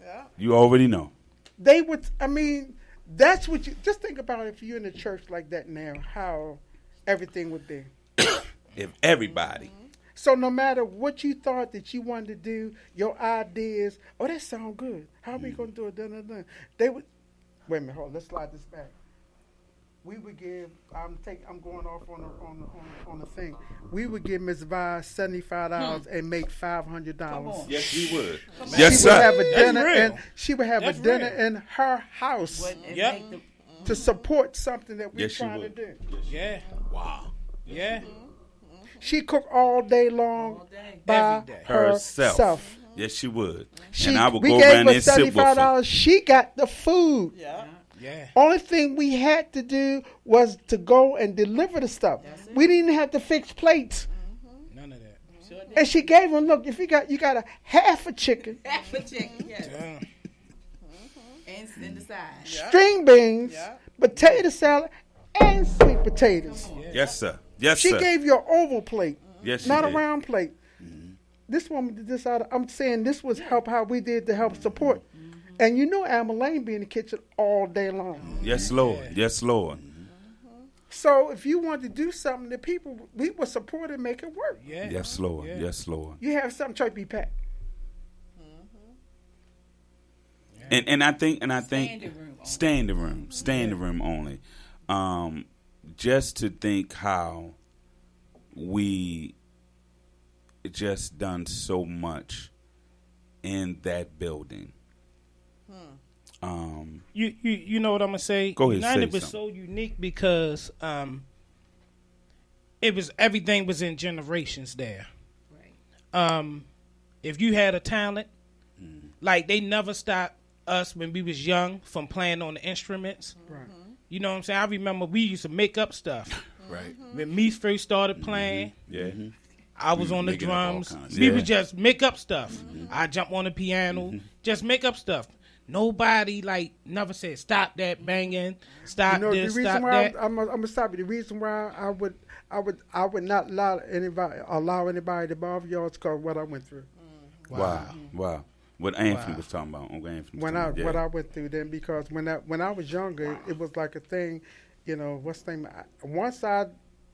Yeah. You already know. They would, I mean, that's what you, just think about if you're in a church like that now, how everything would be. If everybody. So no matter what you thought that you wanted to do, your ideas, oh, that sound good. How are we going to do it? Dun, dun, dun. They would, wait a minute, hold on, let's slide this back. We would give, I'm going off on the thing. We would give Ms. Vi $75 and make $500. Yes, we would. She Yes, would have sir. a dinner, real. and she would have That's a dinner real. in her house Yep. to support something that we're Yes, she trying to would. do. Yeah. Wow. Yeah. She cooked all day long by Every day. herself. Yes, she would. She, and I would we go gave around her and sit with her. $75. She got the food. Yeah. Yeah. Only thing we had to do was to go and deliver the stuff. We didn't have to fix plates. None of that. And she gave them, look, if you got a half a chicken, Half a chicken, yes. Yeah. And the side. string beans, Yeah. potato salad, and sweet potatoes. Yes, sir. Yes, She sir. gave you an oval plate, Yes, she not did. a round plate. This woman did this out of, I'm saying this was how we did to help support. And you know Alma Lane be in the kitchen all day long. Yes, Lord. Yes, Lord. So if you wanted to do something, the people, we would support and make it work. Yeah. Yes, Lord. Yeah. Yes, Lord. You have something, church be packed. And I think standing room only. Just to think how we just done so much in that building. You know what I'm gonna say? Go ahead, United say was so unique because it was everything was in generations there. Right. If you had a talent, like they never stopped us when we was young from playing on the instruments. Right. You know what I'm saying? I remember we used to make up stuff. Right. When me first started playing, Yeah. I was We on the making up all drums. kinds of We stuff. would just make up stuff. I jump on the piano, just make up stuff. Nobody like never said stop that banging, stop You know this, the reason stop why that. I'm gonna stop you. The reason why I would not allow anybody to bother y'all is because what I went through. Wow. Wow. What Anthony was talking about. Uncle Anthony. was talking about. What I went through then, because when I was younger, it was like a thing, you know. What's the name? Once I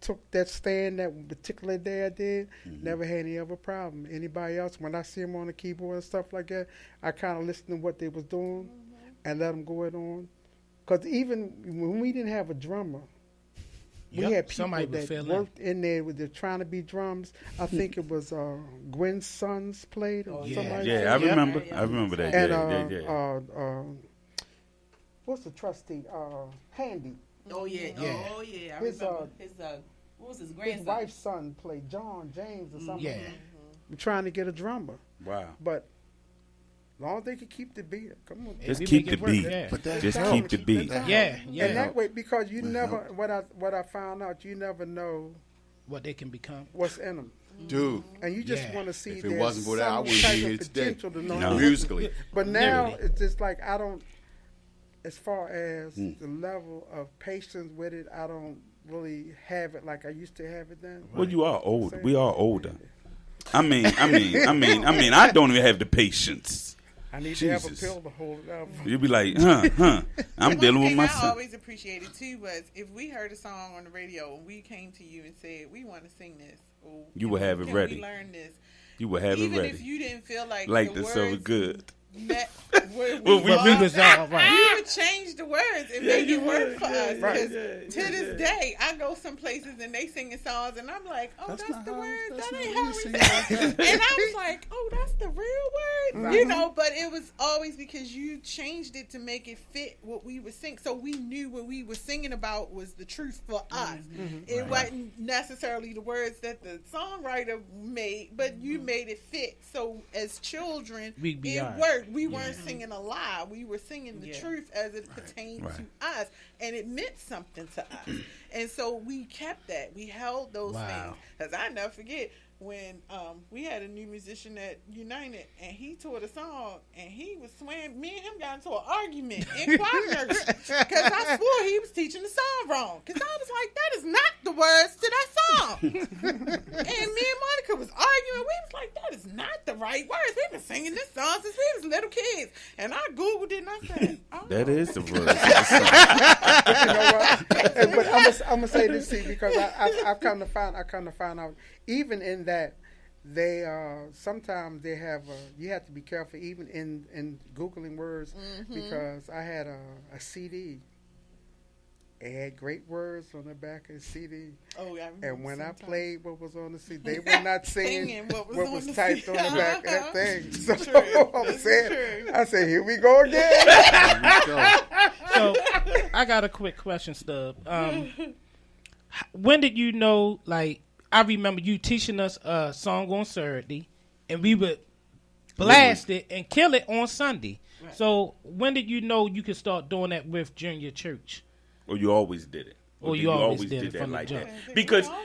took that stand that particular day I did, never had any other problem. Anybody else, when I see them on the keyboard and stuff like that, I kind of listened to what they was doing and let them go it on. Because even when we didn't have a drummer, we Yep, had people somebody would that fill in. worked in there with the trying to be drums. I think it was Gwen's sons played or yeah. something like Yeah, that. I remember. I remember that. And Yeah. what's the trustee? Handy. Oh yeah. Yeah. Oh yeah. I His, remember his what was his His grandson? wife's son played John James or something. Yeah. I'm trying to get a drummer, Wow. but as long as they can keep the beat, come on. Just we keep make the it work, beat. yeah. But that Just help. keep the beat. That Yeah, help. yeah. And that way, because you That never, help. what I found out, you never know what they can become. What's in them. Dude. And you just want to see if it there's wasn't for that, I some wouldn't type be of here today. potential to know No. Musically. But now Literally. it's just like I don't, as far as the level of patience with it, I don't really have it like I used to have it then. Well, you are old. We are older. I mean, I don't even have the patience. I need to have a Jesus. pill to hold it up. You'd be like, I'm dealing with One my thing I son. always appreciated too was if we heard a song on the radio and we came to you and said we want to sing this, or You would have it can ready. We learn this. You would have Even it if ready. you didn't feel like Like the this so words good. met where Well, we We was all right. you would change the words and make you it work would. for Yeah, us. yeah, Because yeah, to this day, I go some places and they singing songs, and I'm like, oh, that's the words. that's That not ain't how how you we sing sing it like it. that. And I was like, oh, that's the real words, you know. But it was always because you changed it to make it fit what we were singing, so we knew what we were singing about was the truth for us. It wasn't necessarily the words that the songwriter made, but you made it fit. So as children, We'd be it all right. worked. We weren't singing a lie. We were singing the Yeah. truth as it pertained Right. to us, and it meant something to us. And so we kept that. We held those Wow. things. Because I never forget when we had a new musician at United, and he taught a song, and he was swearing. Me and him got into an argument in choir nursery because I swore he was teaching the song wrong. Because I was like, that is not the words to that song. And me and Monica was arguing. We was like, that is not the right words. We've been singing this song since we was little kids. And I Googled it and I said, oh. That is the word. You know what? But I'm gonna say this, see, because I've come to find out even in that they sometimes they have you have to be careful even in googling words because I had a CD. It had great words on the back of the CD. Oh, yeah, I remember And when I sometimes. played what was on the CD, they were not singing Singing what was what on was the typed CD. on the back of that thing. So True. I'm That's saying, true. I said, here we go again. So I got a quick question, Stub. When did you know? Like, I remember you teaching us a song on Saturday, and we would blast it and kill it on Sunday. Right. So when did you know you could start doing that with junior church? Or you always did it. Or you always did it from the like jump. that.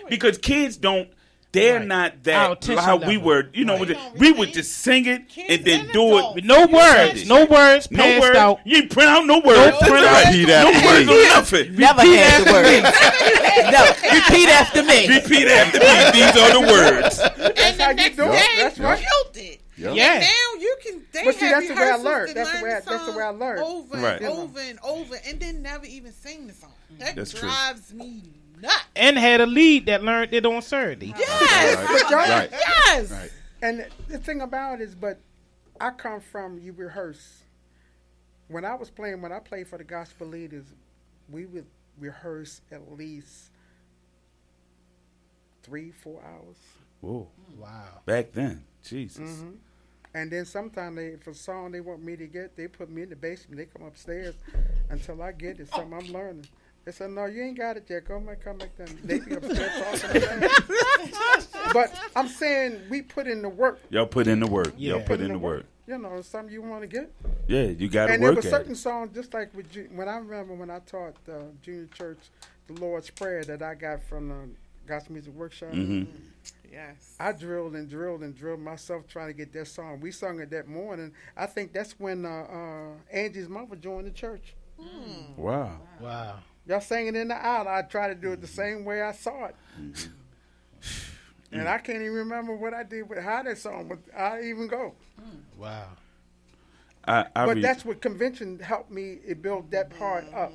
Because kids don't. They're Right. not Our that attention how we level. were. You know, Right. we They don't we would retain. just sing it Kids and then and do adults. it. No words. No words No passed words. out. You ain't print out no words. That's print out. right. Repeat No after words me. or nothing. Never had the words. No, repeat after me. Repeat after me. These are the words. And how the you next do it. day, That's you right. killed it. Yep. Yeah. And now you can. They But see, have that's the way I rehearsals learned. to That's the learn way I- the that's the way I song learned. over Right. and over and over, and then never even sing the song. That That's true. drives me nuts. And had a lead that learned it on Saturday. Yes, Right. yes. Right. And the thing about it is, but I come from, you rehearse. When I played for the gospel leaders, we would rehearse at least 3-4 hours. Whoa. Wow. Back then, Jesus. And then sometimes if a song they want me to get, they put me in the basement. They come upstairs until I get it. Something I'm learning. They said, no, you ain't got it yet. Come back then. They be upstairs talking to me. But I'm saying we put in the work. Y'all put in the work. Yeah. Y'all put in the work. You know, something you want to get. Yeah, you got to And there work were at certain it. songs, just like with when I remember when I taught junior church, the Lord's Prayer that I got from the Gospel Music Workshop. Yes. I drilled and drilled and drilled myself trying to get that song. We sung it that morning. I think that's when Angie's mother joined the church. Wow. Wow. Y'all sang it in the aisle. I tried to do it the same way I saw it. And I can't even remember what I did with how that song, but I even go. Wow. But that's what convention helped me. It built that part up.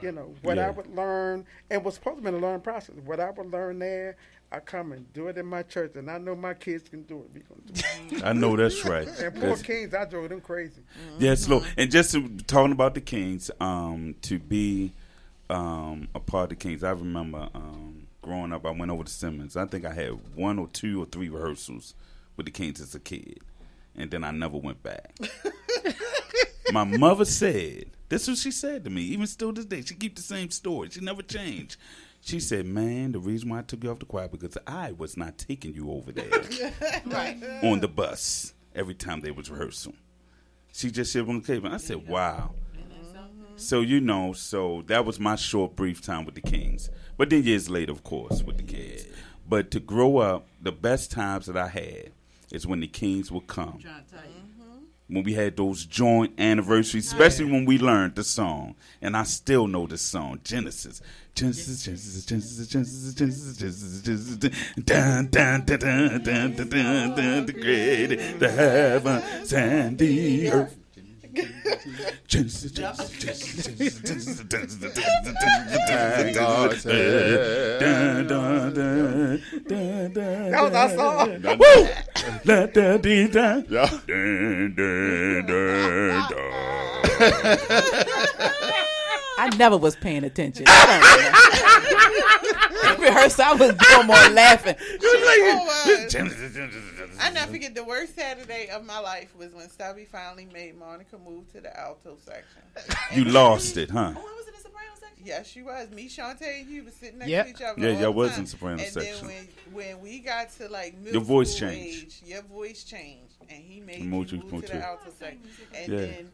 You know, what I Yeah. would learn, and was supposed to be a learning process. What I would learn there, I come and do it in my church, and I know my kids can do it. We gonna do it. I know that's right. And poor That's- Kings, I drove them crazy. Yes, Lord. And just talking about the Kings, to be a part of the Kings, I remember growing up, I went over to Simmons. I think I had 1 or 2 or 3 rehearsals with the Kings as a kid, and then I never went back. My mother said, this is what she said to me, even still this day. She keep the same story. She never changed. She said, man, the reason why I took you off the choir because I was not taking you over there on the bus every time they was rehearsal. She just said on the cable. I said, wow. So, so that was my short, brief time with the Kings. But then years later, of course, with the Kings. But to grow up, the best times that I had is when the Kings would come. When we had those joint anniversaries, especially when we learned the song. And I still know the song, Genesis. Genesis, Genesis, Genesis, Genesis, Genesis, Genesis, Genesis, dun, dun, dun, dun, dun, dun, dun, dun, the great, the heavens and the earth. Genesis, Genesis, Genesis, Genesis, Genesis, Genesis, That was our song. Woo! La da dee da. Yeah. I never was paying attention. I rehearsal, I was doing more laughing. I never forget the worst Saturday of my life was when Stubie finally made Monica move to the alto section. You lost it, huh? Oh, I was in the soprano section? Yes, she was. Me, Shantae, and you was sitting next Yep. to each other. Yeah, all y'all the was time. in soprano section. And then when we got to like middle Your voice school changed. age, your voice changed, and he made you Moved move you to to- the alto section. And Yeah. then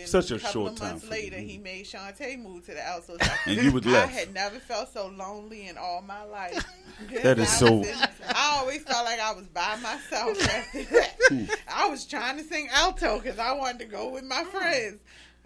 Such a couple short of time months for you. later, he made Shantae move to the alto section. And you was I left. had never felt so lonely in all my life. That is so- I always felt like I was by myself after that. I was trying to sing alto because I wanted to go with my friends.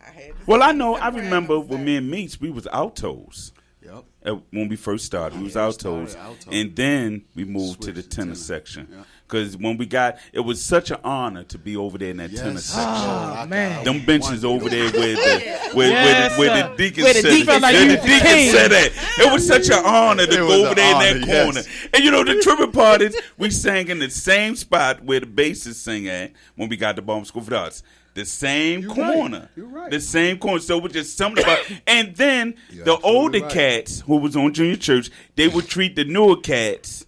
I had to Well, I sing know. I soprano remember when section. me and Meeks, we was altos. Yep. When we first started, we was Yeah, we altos, started alto. and then we moved to Switched the to tenor tenor. section. Yeah. Because when we got, it was such an honor to be over there in that tenor section. Oh, man. Them benches over there where Yes, the sir. deacon Where the said, deacon where like the you deacon the king. said that. It was such an honor to It go was over an there in honor, that yes. corner. And you know, the tripping part is we sang in the same spot where the bassists sing at when we got to Baltimore School for the Arts. The same You're corner. right. You're right. The same corner. So it was just something about, and then You're the absolutely older right. cats who was on junior church, they would treat the newer cats.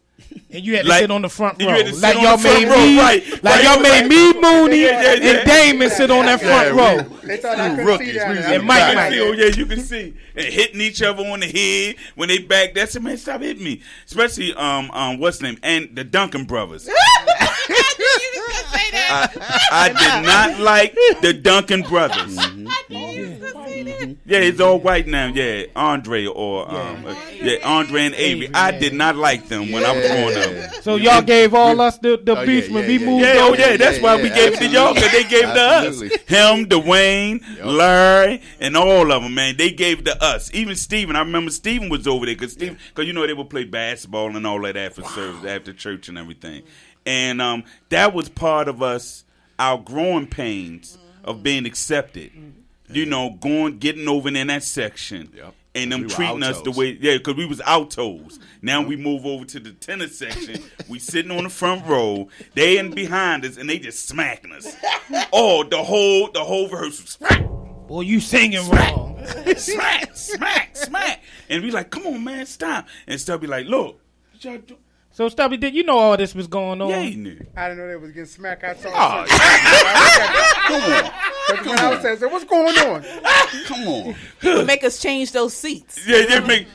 And you had to Like- sit on the front you row. had to sit Like on y'all the front made row, me, right, like right, y'all made right. me, Mooney, Yeah, yeah, yeah. and Damon sit on that front row. They thought I couldn't rookies. see that. We was And in Mike You can Mike. see, oh yeah, you can see, and hitting each other on the head when they back. That said, man, stop hitting me. Especially what's the name, and the Duncan brothers. I did not like the Duncan brothers. Yeah, it's all white now. Yeah, Andre or Andre and Avery. I did not like them when I was growing up. So y'all gave all us the Oh, beef yeah, when yeah, we yeah, moved Yeah, over. oh yeah, that's why we gave it to y'all, because they gave it to us. Absolutely. Him, Dwayne, Larry, and all of them, man. They gave it to us. Even Steven. I remember Steven was over there, because you know they would play basketball and all that after service, after church and everything. And that was part of us, our growing pains of being accepted. You know, getting over in that section. Yep. And them We were treating us the altos. way, because we was altos. Now we move over to the tenor section. We sitting on the front row. They in behind us, and they just smacking us. Oh, the whole rehearsal. Smack, Boy, you singing wrong. smack, smack, smack. And we like, come on, man, stop. And Stubby like, look, what y'all do? So, Stubby, did you know all this was going on? Yeah, he knew. I didn't know they was getting smacked. I saw Oh, something. When I was saying, so what's going on? come on. Would make us change those seats. Yeah,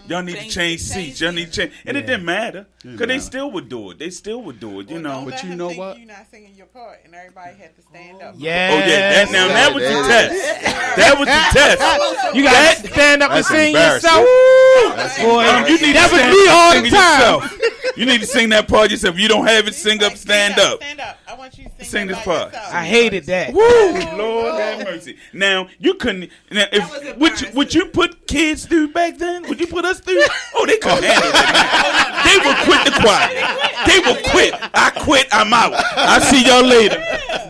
y'all need to change seats. Y'all need to change. And it didn't matter. Because they still would do it. They still would do it, you know. But you know what? You're not singing your part, and everybody had to stand up. Yeah. Oh, yeah, that was the test. That was the test. You got to stand up and That's sing embarrassing. yourself. Boy, You need that to was stand me up all and the sing time. yourself. You need to sing that part yourself. If you don't have it, sing up, stand up. Stand up. I want you to Sing that this by part. yourself. I hated that. Woo! Lord have mercy. Now you couldn't. Now, if would you put kids through back then? Would you put us through? Oh, they couldn't handle it. They would quit the choir. They would quit. I quit. I'm out. I'll see y'all later.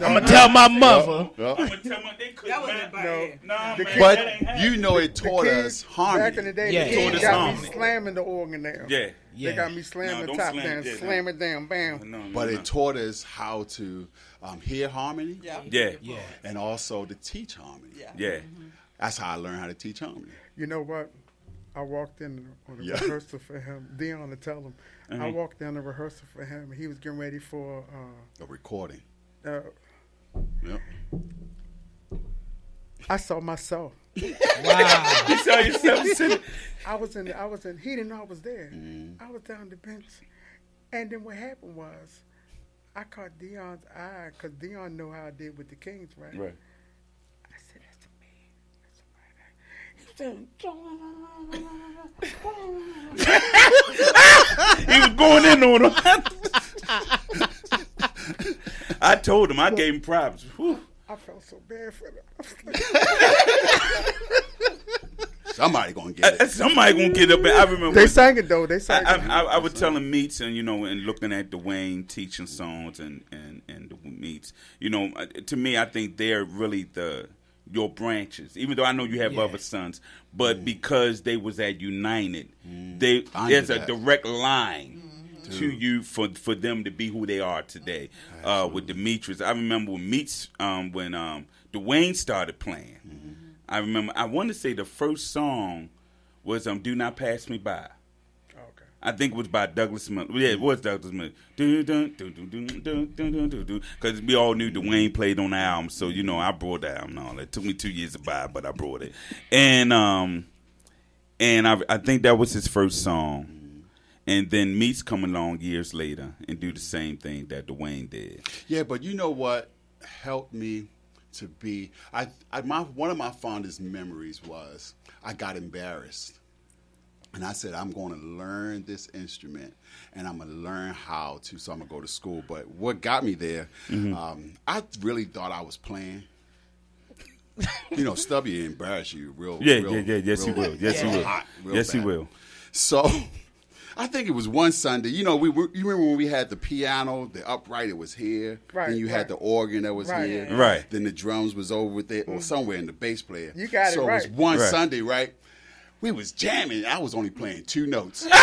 I'm going to tell my mother. Yep. I'm gonna tell my they couldn't. Nah, The man, But that ain't happening. you know it taught us Back in the harmony. day, Yeah. the Taught kids us got harmony. me slamming the organ down. Yeah. They got me slamming don't the top slam down, it, yeah, slam it down, bam. No, But it taught us how to hear harmony Yeah. Yeah. and also to teach harmony. Yeah. Yeah. That's how I learned how to teach harmony. You know what? I walked in on a Yeah. rehearsal for him. Dion to tell him. I walked down the rehearsal for him. He was getting ready for A recording. Yep. I saw myself. Wow. You saw yourself sitting. I was in. He didn't know I was there. I was down the bench, and then what happened was, I caught Dion's eye because Dion know how I did with the Kings, right? Right. I said, "That's a man. That's a man." He said, He was going in on him. I told him. I gave him props. Whew. I felt so bad for them. Somebody gonna get it. Somebody gonna get up. And I remember They sang it though. They sang it. I was telling Meats and and looking at Dwayne teaching songs and the Meats. To me, I think they're really your branches. Even though I know you have other sons, but because they was at United, there's a direct line to you for them to be who they are today. With Demetrius, I remember when Meats when Dwayne started playing. I remember. I want to say the first song was "Do Not Pass Me By." Okay. I think it was by Douglas Miller. Yeah, it was Douglas Miller. Because we all knew Dwayne played on the album, so I brought the album and all that. It took me 2 years to buy it, but I brought it. And I think that was his first song. And then Meats come along years later and do the same thing that Dwayne did. Yeah, but you know what helped me to be one of my fondest memories was I got embarrassed. And I said, I'm going to learn this instrument, and I'm going to learn how to, so I'm going to go to school. But what got me there, I really thought I was playing. Stubie embarrass you real. Yes, he will. Yes, he will. Yes, he will. So I think it was one Sunday. You remember when we had the piano, the upright, it was here. Right. Then you had the organ that was here. Right. Then the drums was over there or somewhere in the bass player. You got it so right. So it was one Sunday, right? We was jamming. I was only playing 2 notes. I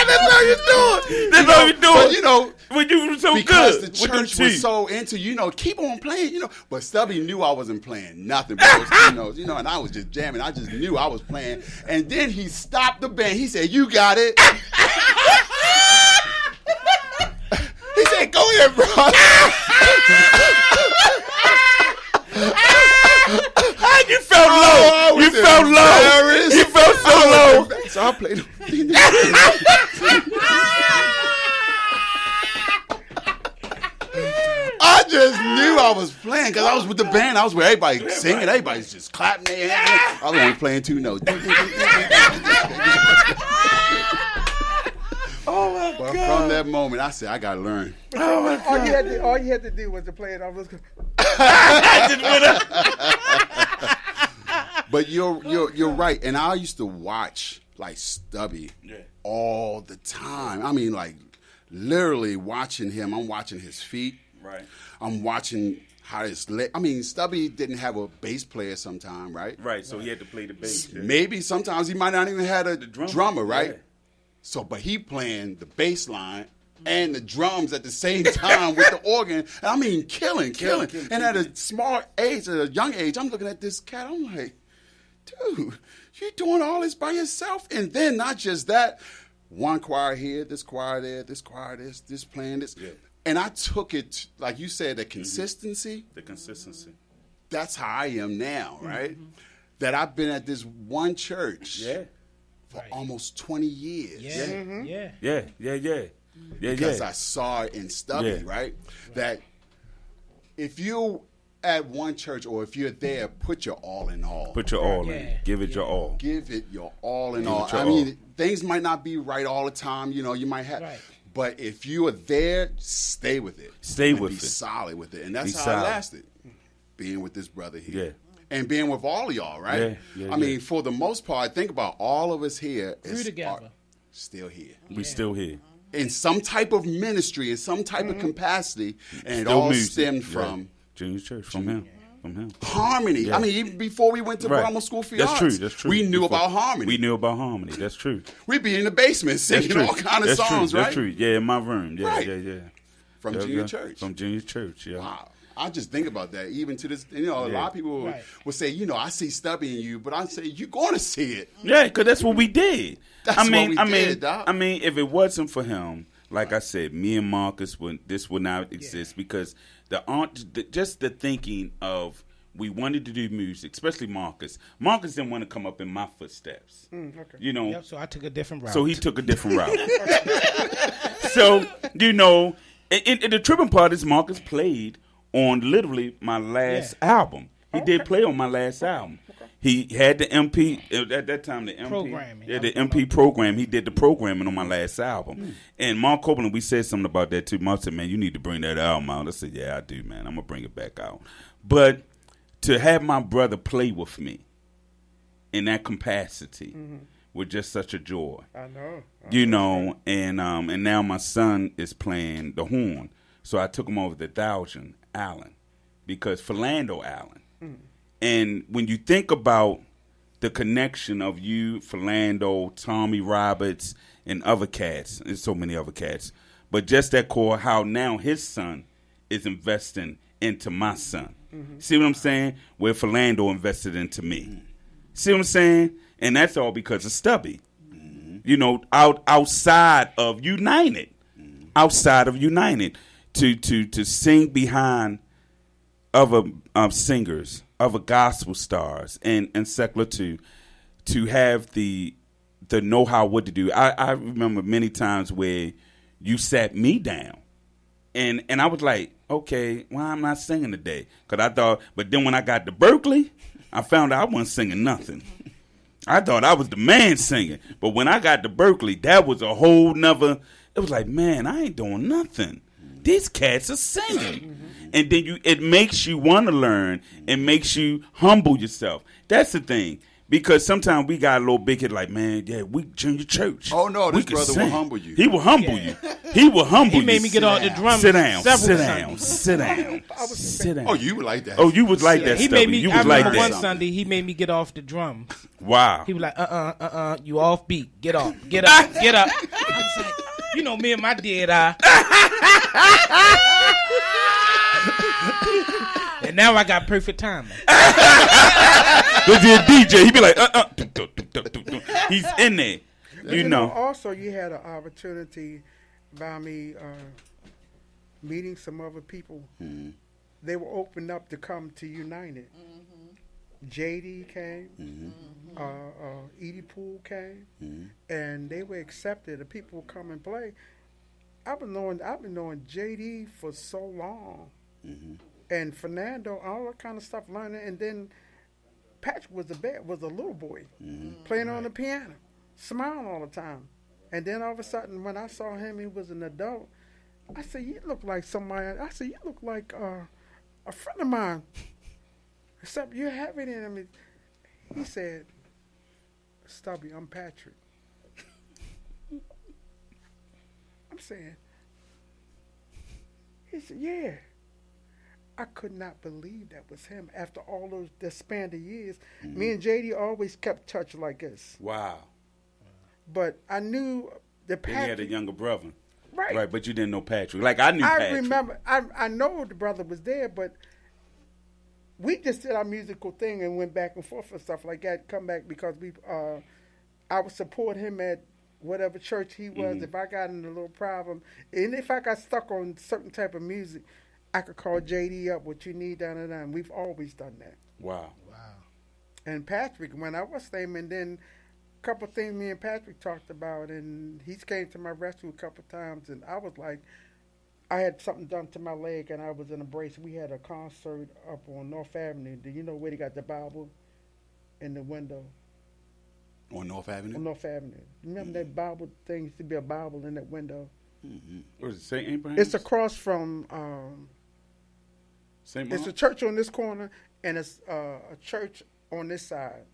That's all you doing. That's all you doing. But, when you were so because good. the church was so into, keep on playing, But Stubby knew I wasn't playing nothing but those 2 notes, and I was just jamming. I just knew I was playing. And then he stopped the band. He said, "You got it." He said, "Go ahead, bro." You felt low. You felt low. You felt so low. So I played. I just knew I was playing because I was with the band. I was with everybody singing. Everybody's just clapping their hands. I was only playing 2 notes. Oh my But God. from that moment, I said, I gotta learn. Oh my God. All you had to do was to play it. I was. But you're right, and I used to watch like Stubby all the time. I mean, like literally watching him. I'm watching his feet. Right. I'm watching how his leg. I mean, Stubby didn't have a bass player sometime, right? Right. So he had to play the bass. Yeah. Maybe sometimes he might not even had a drummer, right? Yeah. So, but he playing the bass line and the drums at the same time with the organ. And I mean, killing. And at a small age, at a young age, I'm looking at this cat. I'm like, dude, you doing all this by yourself? And then not just that, one choir here, this choir there, this choir this playing this. Yeah. And I took it, like you said, the consistency. The consistency. That's how I am now, right? That I've been at this one church. Yeah. For almost 20 years. Yeah. Because I saw it in Stubby, right? That if you at one church or if you're there, put your all in all. Put your all in. Give it your all. Give it your all in all. Your I all. mean, things might not be right all the time. You might have. Right. But if you are there, stay with it. Be solid with it. And that's how I lasted. Being with this brother here. Yeah. And being with all of y'all, right? I mean, for the most part, think about all of us here. Still here. We still here. In some type of ministry, in some type of capacity, and it all stemmed from Junior Church, from him. Harmony. Yeah. I mean, even before we went to Brahma School for Arts, that's true. We knew about harmony. We knew about harmony. That's true. We'd be in the basement singing all kind of songs, true. right? That's true. Yeah, in my room. Yeah, yeah. From Junior Church. From Junior Church, yeah. Wow. I just think about that. Even to this, a lot of people would say, I see Stubby in you, but I say, you're going to see it. Yeah, because that's what we did. That's what we did, Doc. I mean, if it wasn't for him, like I said, me and Marcus, this would not exist because just the thinking of we wanted to do music, especially Marcus. Marcus didn't want to come up in my footsteps. Okay. So I took a different route. So he took a different route. So, and the tripping part is Marcus played on literally my last album. He did play on my last album. He had the MP at that time. The MP Programming. Yeah, the MP program. He did the programming on my last album. And Mark Copeland, we said something about that too. Mark said, "Man, you need to bring that album out." I said, "Yeah, I do, man. I'm gonna bring it back out." But to have my brother play with me in that capacity was just such a joy. I know. You know, and now my son is playing the horn. So I took him over to Thousand Allen because Philando Allen. And when you think about the connection of you, Philando, Tommy Roberts, and other cats, there's so many other cats, but just that core, how now his son is investing into my son. See what I'm saying? Where Philando invested into me. See what I'm saying? And that's all because of Stubie. You know, outside of United. Outside of United. To sing behind other singers, other gospel stars, and secular to have the know-how what to do. I remember many times where you sat me down. And I was like, okay, why I'm not singing today? Because I thought, but then when I got to Berkeley, I found out I wasn't singing nothing. I thought I was the man singing. But when I got to Berkeley, that was a whole nother, it was like, man, I ain't doing nothing. These cats are singing. And then it makes you want to learn and makes you humble yourself. That's the thing. Because sometimes we got a little big head like, man, yeah, we join your church. Oh, no, We this can brother sing. will humble you. He will humble you. He will humble you. He made me get off the drum. Sit down. several Sit down. Sundays. Sit down. Sit down. Oh, you were like that. Oh, you was like that, He Stubby. made me. You I was like remember one that. Sunday he made me get off the drum. Wow. He was like, you off beat. Get off. Get up. Get up. I was like, you know me and my dead eye. And now I got perfect timing. Because he's a DJ. He be like, He's in there. You know. Also, you had an opportunity by me meeting some other people. They were opened up to come to United. JD came, Edie Poole came, and they were accepted. The people would come and play. I've been knowing JD for so long, and Fernando, all that kind of stuff, learning. And then Patrick was a little boy, playing on the piano, smiling all the time. And then all of a sudden, when I saw him, he was an adult. I said, "You look like somebody." I said, "You look like a friend of mine." Except you have it in him. He said, "Stubby, I'm Patrick." I'm saying, he said, "Yeah." I could not believe that was him after all those the span of years. Me and JD always kept touch like this. Wow. But I knew the Then Patrick. he had a younger brother. Right. Right, but you didn't know Patrick. Like, I knew Patrick. I remember, I know the brother was there, but we just did our musical thing and went back and forth and stuff like that. Come back because I would support him at whatever church he was. If I got in a little problem, and if I got stuck on certain type of music, I could call JD up, what you need, down and down. We've always done that. Wow. And Patrick, when I was there, and then a couple of things me and Patrick talked about, and he came to my rescue a couple of times, and I was like, I had something done to my leg, and I was in a brace. We had a concert up on North Avenue. Do you know where they got the Bible in the window? On North Avenue? On North Avenue. Remember that Bible thing? Used to be a Bible in that window. What is it, St. Abraham? It's across from... St. It's a church on this corner, and it's a church on this side.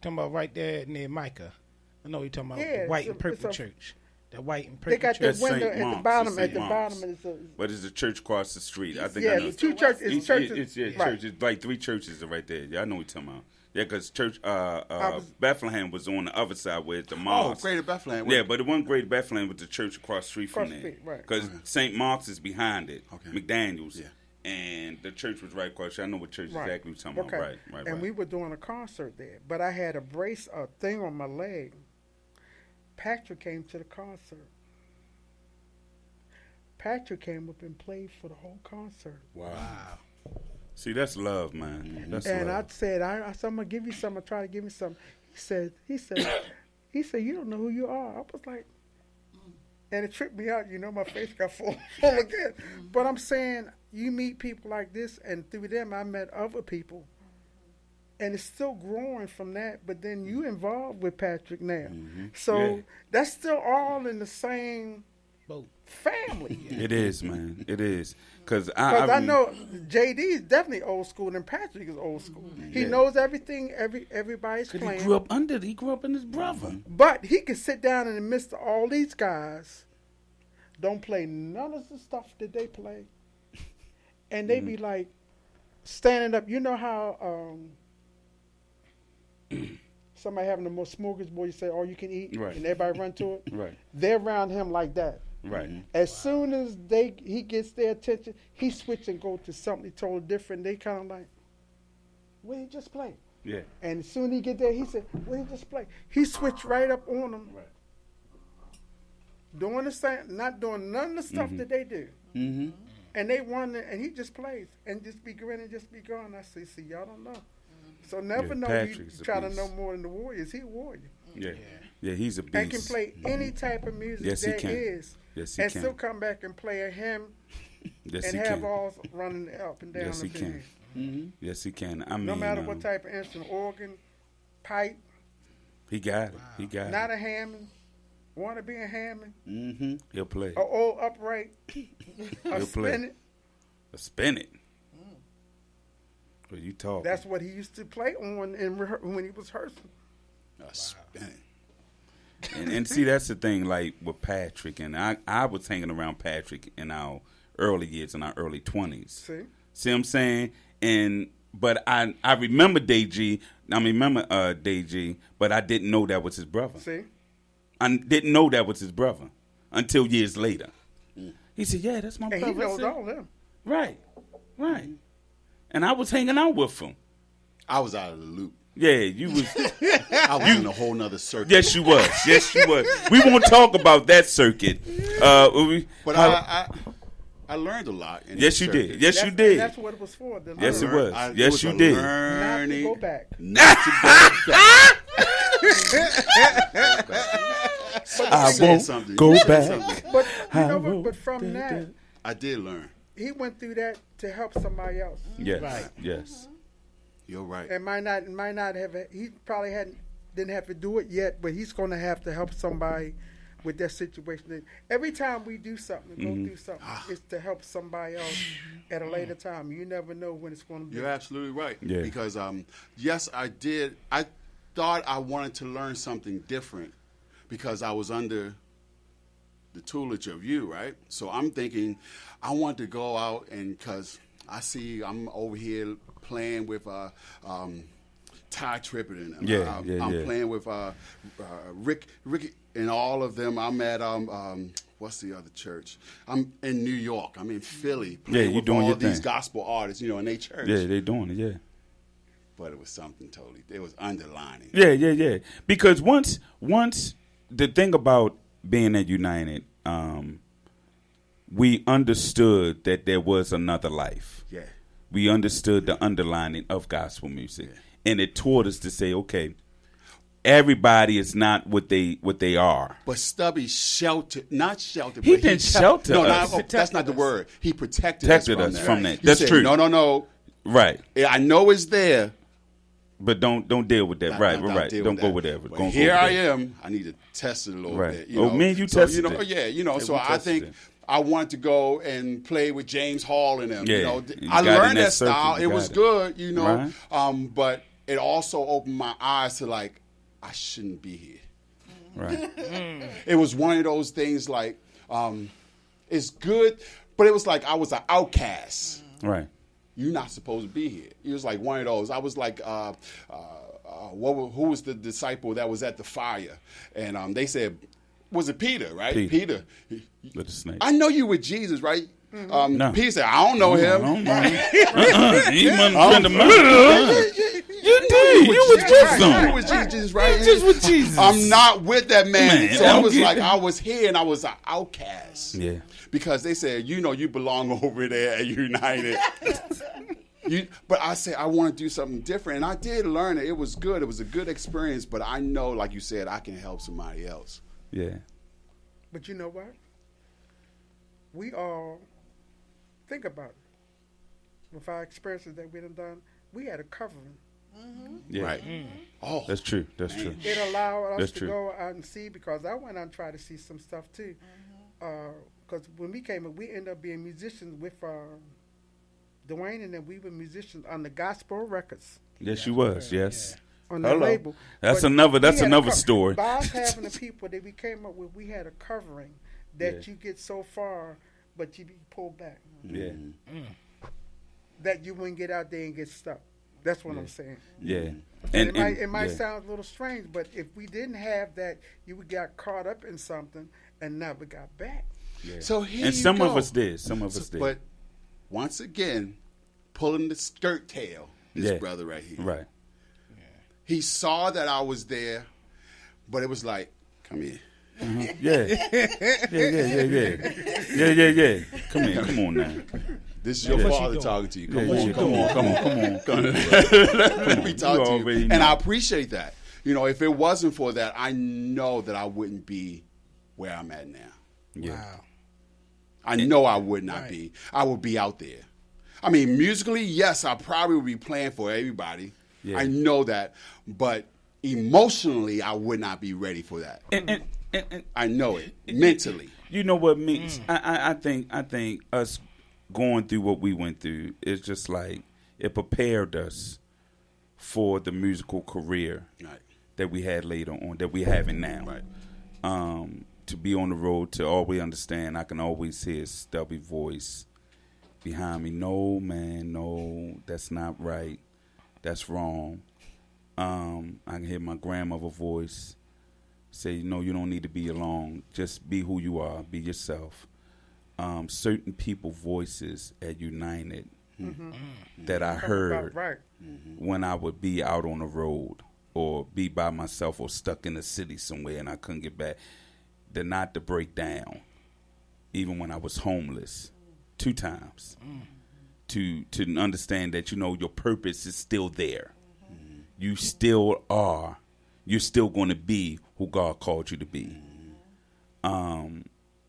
Talking about right there near Micah. I know you're talking about Yeah, the white it's and a- purple it's a- church. The white and purple They got church. that That's window St. at the Mark's. bottom. It's At the St. bottom Mark's. is But it's a church across the street. I think yeah, I know. the two churches. It's churches. It's right. churches, like three churches are right there. Yeah, I know what you're talking about. Yeah, because church Bethlehem was on the other side where it's the Oh, mosque. Greater Bethlehem. Yeah, but it wasn't Greater Bethlehem, but the church across the street from Across the there. street, right. Because St. Mark's is behind it, Okay. McDaniel's. Yeah. And the church was right across. I know what church Right. exactly you're talking Okay. about. Right. And we were doing a concert there, but I had a brace, a thing on my leg. Patrick came to the concert. Patrick came up and played for the whole concert. Wow. See, that's love, man. That's And love. I said, I said, I'm gonna give you some. I try to give me some. He said, you don't know who you are. I was like, and it tripped me out. You know, my face got full again. But I'm saying, you meet people like this, and through them, I met other people and it's still growing from that. But then you involved with Patrick now, Mm-hmm. so that's still all in the same family. It is, man. It is. Because I know JD is definitely old school, and Patrick is old school. He knows everything. Everybody's playing. He grew up in his brother. But he can sit down in the midst of all these guys, don't play none of the stuff that they play, and they be like standing up. You know how somebody having the most smorgasbord, you say, "All you can eat," Right. and everybody run to it. Right. They're around him like that. Right. As soon as he gets their attention, he switch and go to something totally different. They kind of like, "What did he just play?" Yeah. And as soon as he get there, he said, "What did he just play?" He switched right up on them. Right. Doing the same, not doing none of the stuff that they do. Mm-hmm. And they wonder, and he just plays and just be grinning, just be gone. I say, see, y'all don't know. So never know you Patrick's a try to beast. know more than the Warriors. He a Warrior. Yeah. Yeah, he's a beast. And can play any type of music Yes, he there can. is. Yes, he and can. still come back and play a hymn Yes, and he have can. all running up and down Yes, the he can. venue. Mm-hmm. Yes, he can. I mean, No matter what type of instrument, organ, pipe, he got it. He got not it. a Hammond, want to be a Hammond, Mm-hmm. He'll play. a old upright, a He'll play. spinet. Spin it. What you talking? That's what he used to play on when he was rehearsing. Spinning. And see, that's the thing, like with Patrick, and I was hanging around Patrick in our early years, in our early 20s. See what I'm saying? But I remember Day-G, but I didn't know that was his brother. See? I didn't know that was his brother until years later. He said, "Yeah, that's my And brother." he knows I said, all them. Right. And I was hanging out with him. I was out of the loop. Yeah, you was. I was in a whole nother circuit. Yes, you was. Yes, you was. We won't talk about that circuit. But I learned a lot. In Yes, that you circuit. did. Yes, you And did. that's what it was for. Yes, it was. I- Yes, was you a did. Not to Learning go back. not to go back. I said won't something. go You said back. something. But you know won't what? But from that, I did learn. he went through that to help somebody else. Yes. Right. Yes. You're right. And might not have. He probably didn't have to do it yet, but he's going to have to help somebody with that situation. Every time we do something, go through something, it's to help somebody else at a later time. You never know when it's going to be. You're absolutely right. Yeah. Because yes, I did. I thought I wanted to learn something different because I was under the tutelage of you, right? So I'm thinking I want to go out and because I see I'm over here playing with Ty Trippett and I'm playing with Rick and all of them. I'm at what's the other church? I'm in New York. I'm in Philly. Playing you with doing all your these thing. gospel artists, in their church. Yeah, they doing it. Yeah. But it was something totally. It was underlining. Yeah. Because once the thing about being at United, we understood that there was another life. Yeah. We understood the underlining of gospel music, and it taught us to say, okay, everybody is not what they are. But Stubby not sheltered. He but didn't shelter us. That's not the word. He protected us from that. He That's said, true. No. Right. I know it's there. But don't deal with that. Right. Don't go with that. But Don't here go with I that. am. I need to test it a little Right. bit. Me and you so, tested it. Yeah, Yeah, so we I tested think it. I wanted to go and play with James Hall and them. Yeah. You I got in learned that that style. circle. It You was got it. good, Right. but it also opened my eyes to like, I shouldn't be here. Right. It was one of those things like, it's good, but it was like I was an outcast. Right. You're not supposed to be here. It was like one of those. I was like, who was the disciple that was at the fire? And they said, was it Peter, right? Peter. With the snake. I know you with Jesus, right? No. Peter said, I don't know him. I don't know him. He wasn't a friend of mine. You did. You was with You him. was Jesus, right? You just with Jesus. I'm not with that man. So I don't was get like, that. I was here and I was an outcast. Yeah. Because they said, you belong over there at United. But I said, I want to do something different. And I did learn it. It was good. It was a good experience. But I know, like you said, I can help somebody else. Yeah. But you know what? We all think about it. With our experiences that we done, we had a covering Yeah. Right. Oh, That's true. That's true. It allowed us That's to true. go out and see, because I went out and tried to see some stuff too. Because when we came up, we ended up being musicians with Dwayne, and then we were musicians on the Gospel Records Yes, you was. Yes. on the Hello. label. That's But another. we That's had a another co- story. By us having the people that we came up with, we had a covering that Yeah. you get so far, but you be pulled back. Yeah. That you wouldn't get out there and get stuck. That's what I'm saying. Yeah. And it might yeah. sound a little strange, but if we didn't have that, you would got caught up in something and never got back. Yeah. so here And you some go. of us did. Some of us did. But once again, pulling the skirt tail, this Yeah. brother right here. Right. He saw that I was there, but it was like, come here. Yeah. Yeah. Come here. Come on now. This is your What father you talking to you. Yeah, Come on, yeah, come on. Come on. Let me talk You to already you. know. And I appreciate that. You know, if it wasn't for that, I know that I wouldn't be where I'm at now. Yeah. Wow. I know I would not be. I would be out there. I mean, musically, yes, I probably would be playing for everybody. Yeah. I know that. But emotionally, I would not be ready for that. And I know it. Mentally. you know what means? I think us going through what we went through is just like it prepared us for the musical career Right. that we had later on, that we having now. Right. To be on the road, to always understand, I can always hear his stubby voice behind me. No, man, no, that's not right. That's wrong. I can hear my grandmother voice say, no, you don't need to be alone. Just be who you are. Be yourself. Certain people voices at United that I heard Right. when I would be out on the road or be by myself or stuck in the city somewhere and I couldn't get back. They're not to break down. Even when I was homeless 2 times. To understand that, you know, your purpose is still there. You still are. You're still going to be who God called you to be.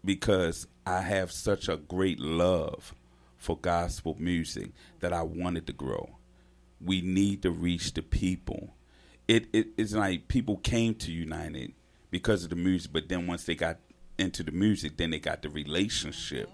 Because I have such a great love for gospel music that I wanted to grow. We need to reach the people. It's like people came to United because of the music, but then once they got into the music, then they got the relationship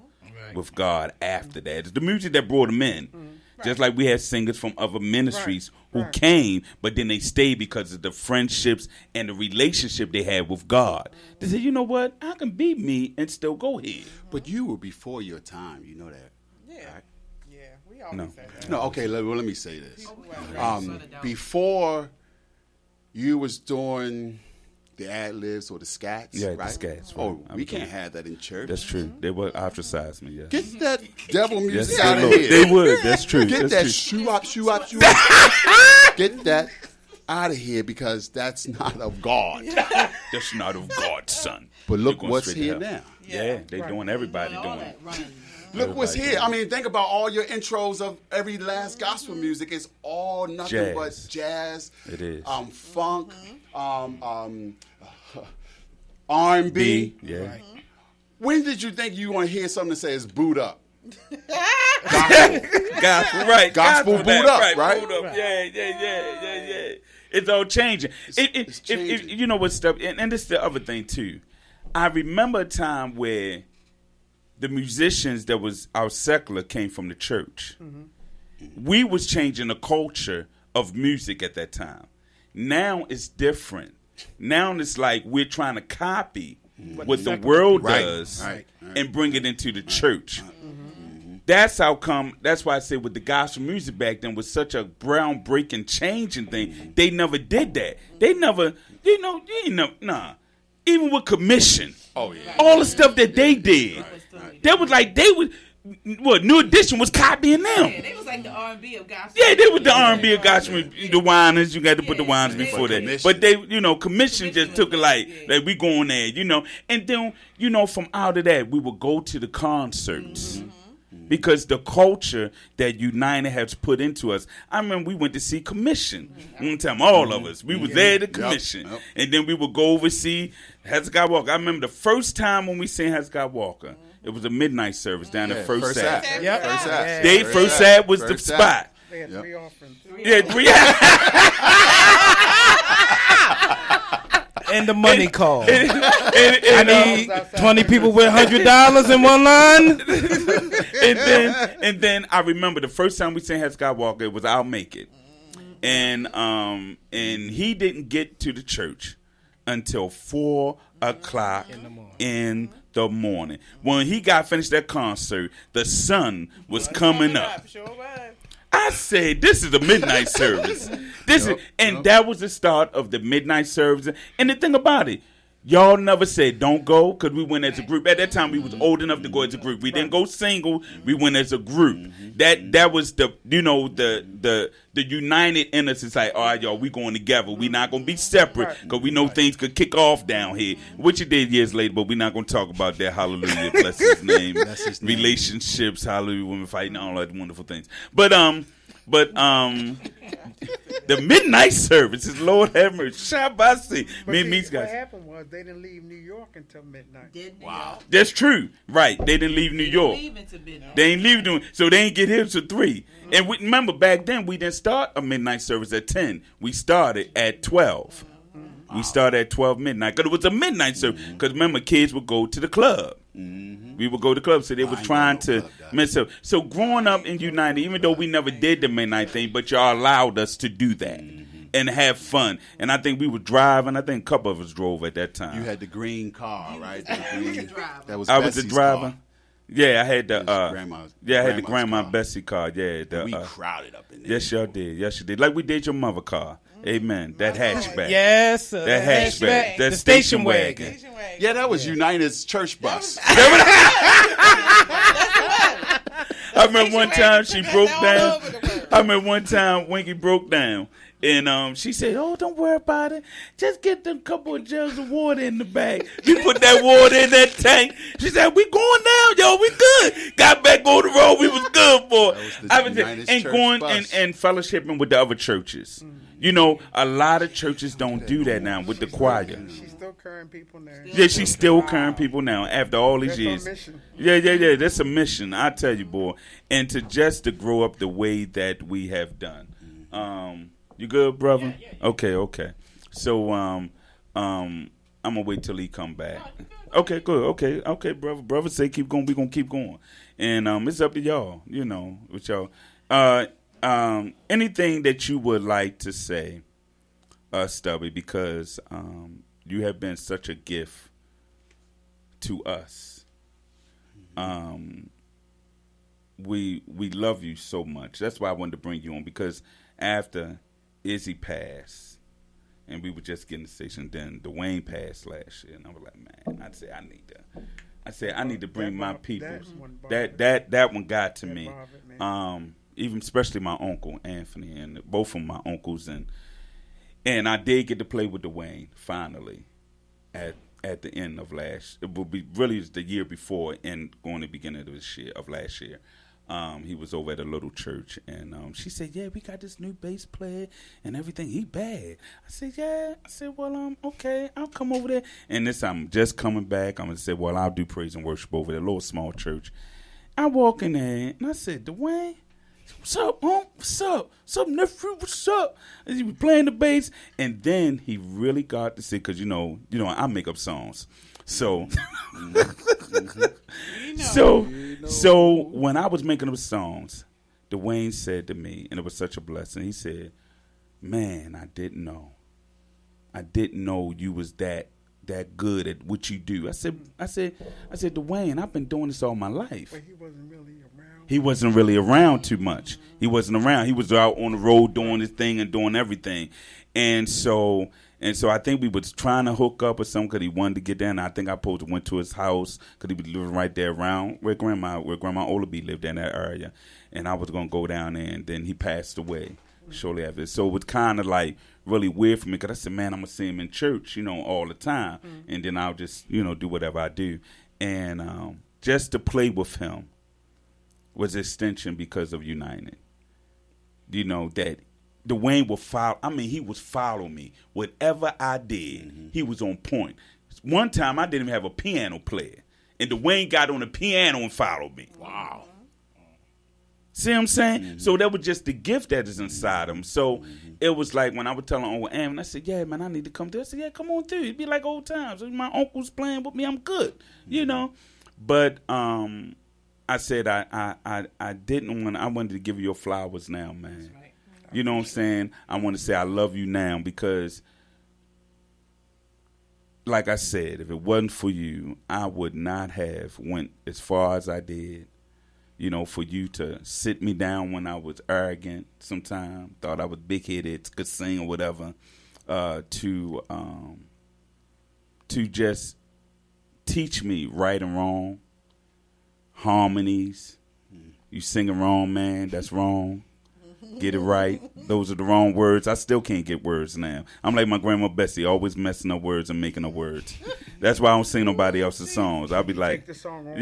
with God after that. It's the music that brought them in. Just like we had singers from other ministries who came, but then they stayed because of the friendships and the relationship they had with God. They said, you know what? I can be me and still go here. But you were before your time. You know that. Yeah. Right? Yeah. We always No. say that. No, okay, let me say this. Before you was doing the ad-libs or the scats, Yeah, the right? scats, right. Oh, I'm we can't doing- have that in church. That's true. They would ostracize me, yeah. Get that devil Yes, music they out of would. here. They would. That's true. Get That's that true. shoo up, shoo up, shoo up. Get that out of here because that's not of God. That's not of God, son. But You're look going what's straight to here hell. now. Yeah, they doing everybody doing it. Look what's here. I mean, think about all your intros of every last gospel music. It's all nothing Jazz. but jazz. It is. Funk, R&B. Yeah. When did you think you were going to hear something that says boot up? Gospel, right. Gospel boot that, up, right? Boot up. Yeah. It's all changing. It's changing. You know what stuff, and this is the other thing too. I remember a time where the musicians that was our secular came from the church. We was changing the culture of music at that time. Now it's different. Now it's like we're trying to copy what the world does right. and bring it into the church. That's how come. That's why I say with the gospel music back then was such a groundbreaking changing thing. They never did that. They never, nah. Even with Commission, all the stuff that they did, that was like they was. What New Edition was copying them. Yeah, they was like the R&B of gospel. Yeah, they was the R&B of gospel. The whiners, you got to put the whiners before that. Commission. But they, Commission just took it like we going there, And then, from out of that, we would go to the concerts. Because the culture that United has put into us. I remember we went to see Commission. One time, all of us. We was there at the Commission. Yep. And then we would go over see Hezekiah Walker. I remember the first time when we seen Hezekiah Walker. It was a midnight service down at First Ave. Yep. First Ave. They First Ave was the First spot. They had 3 offerings. Yeah, 3. And the money call. I need 20 people with $100 in one line. and then I remember the first time we sang "Head Skywalker," it was "I'll Make It," and he didn't get to the church until 4:00 in the morning. When he got finished that concert, the sun was coming up. I said, "This is a midnight service." That was the start of the midnight service. And the thing about it, y'all never said don't go, because we went as a group. At that time, we was old enough to go as a group. We didn't go single. We went as a group. That was the united in us. It's like, all right, y'all, we going together. We not gonna be separate, because we know things could kick off down here, which it did years later. But we're not gonna talk about that. Hallelujah, bless His name. Relationships, hallelujah, women fighting, all that wonderful things. But the midnight service is, Lord have mercy. Shabasi. What happened was they didn't leave New York until midnight. Wow. That's true. Right. They didn't leave New York. They ain't leave, so they ain't get here till 3. And remember, back then, we didn't start a midnight service at 10. We started at 12. We started at 12 midnight, because it was a midnight service. Because remember, kids would go to the club. We would go to the club, so they were trying to mess up. So growing up in United, even though we never did the midnight thing, but y'all allowed us to do that and have fun. And I think we were driving. I think a couple of us drove at that time. You had the green car, right? That was I was the Bessie's driver. car. Yeah, I had the I had the Grandma Bessie car. Yeah, we crowded up in there. Yes, y'all did. Yes, you did. Like we did your mother car. Amen. That hatchback. Yes, sir. That hatchback. That station wagon. Yeah, that was United's church bus. I remember one time she broke down. I remember one time Winky broke down. And she said, "Oh, don't worry about it. Just get them couple of jugs of water in the bag." We put that water in that tank. She said, "We going now, yo. We good." Got back on the road. We was good, boy. And going and fellowshipping with the other churches. You know, a lot of churches don't do that now with the choir. She's still carrying people now. Yeah, she's still carrying people now after all these years. Yeah. That's a mission, I tell you, boy. And to grow up the way that we have done. You good, brother? Yeah. Okay. So I'm gonna wait till he come back. Okay, good. Okay, brother. Brother say keep going. We gonna keep going. And it's up to y'all. You know, with y'all. Anything that you would like to say, Stubby, because you have been such a gift to us. We love you so much. That's why I wanted to bring you on, because after Izzy passed, and we were just getting the station, then Dwayne passed last year, and I was like, man, I need to bring my people. That one got to me. Even especially my uncle Anthony, and both of my uncles, and I did get to play with Dwayne finally at the end of last. It will be really the year before, and going to the beginning of last year. He was over at a little church, and she said, "Yeah, we got this new bass player and everything. He bad." I said, "Yeah." I said, "Well, okay, I'll come over there." And this I'm just coming back. I'm gonna say, "Well, I'll do praise and worship over there, a little small church." I walk in there and I said, "Dwayne, what's up, Unc? What's up? What's up, nephew? What's up?" And he was playing the bass, and then he really got to see, because you know, I make up songs. So, so when I was making up songs, Dwayne said to me, and it was such a blessing. He said, "Man, I didn't know you was that good at what you do." I said, "Dwayne, I've been doing this all my life." But he wasn't really around. He wasn't really around too much. He wasn't around. He was out on the road doing his thing and doing everything, and so I think we was trying to hook up or something, because he wanted to get there. And I think I went to his house, because he was living right there around where Grandma Olaby lived in that area. And I was going to go down there, and then he passed away shortly after. So it was kind of like really weird for me, because I said, "Man, I'm going to see him in church, all the time. And then I'll just, do whatever I do." And just to play with him was extension because of United. That Dwayne would follow. I mean, he would follow me. Whatever I did, he was on point. One time, I didn't even have a piano player, and Dwayne got on the piano and followed me. Wow. See what I'm saying? So that was just the gift that is inside him. So it was like when I was telling Uncle Am, and I said, yeah, man, I need to come through. I said, yeah, come on through. It'd be like old times. If my uncle's playing with me, I'm good, you know. But I said I didn't want. I wanted to give you your flowers now, man. Right. You know what I'm saying? I want to say I love you now because, like I said, if it wasn't for you, I would not have went as far as I did. You know, for you to sit me down when I was arrogant sometimes, thought I was big-headed, could sing or whatever, to just teach me right and wrong, harmonies. You singing wrong, man, that's wrong. Get it right. Those are the wrong words. I still can't get words now. I'm like my grandma Bessie, always messing up words and making up words. That's why I don't sing nobody else's songs. I'll be like, Take the song on.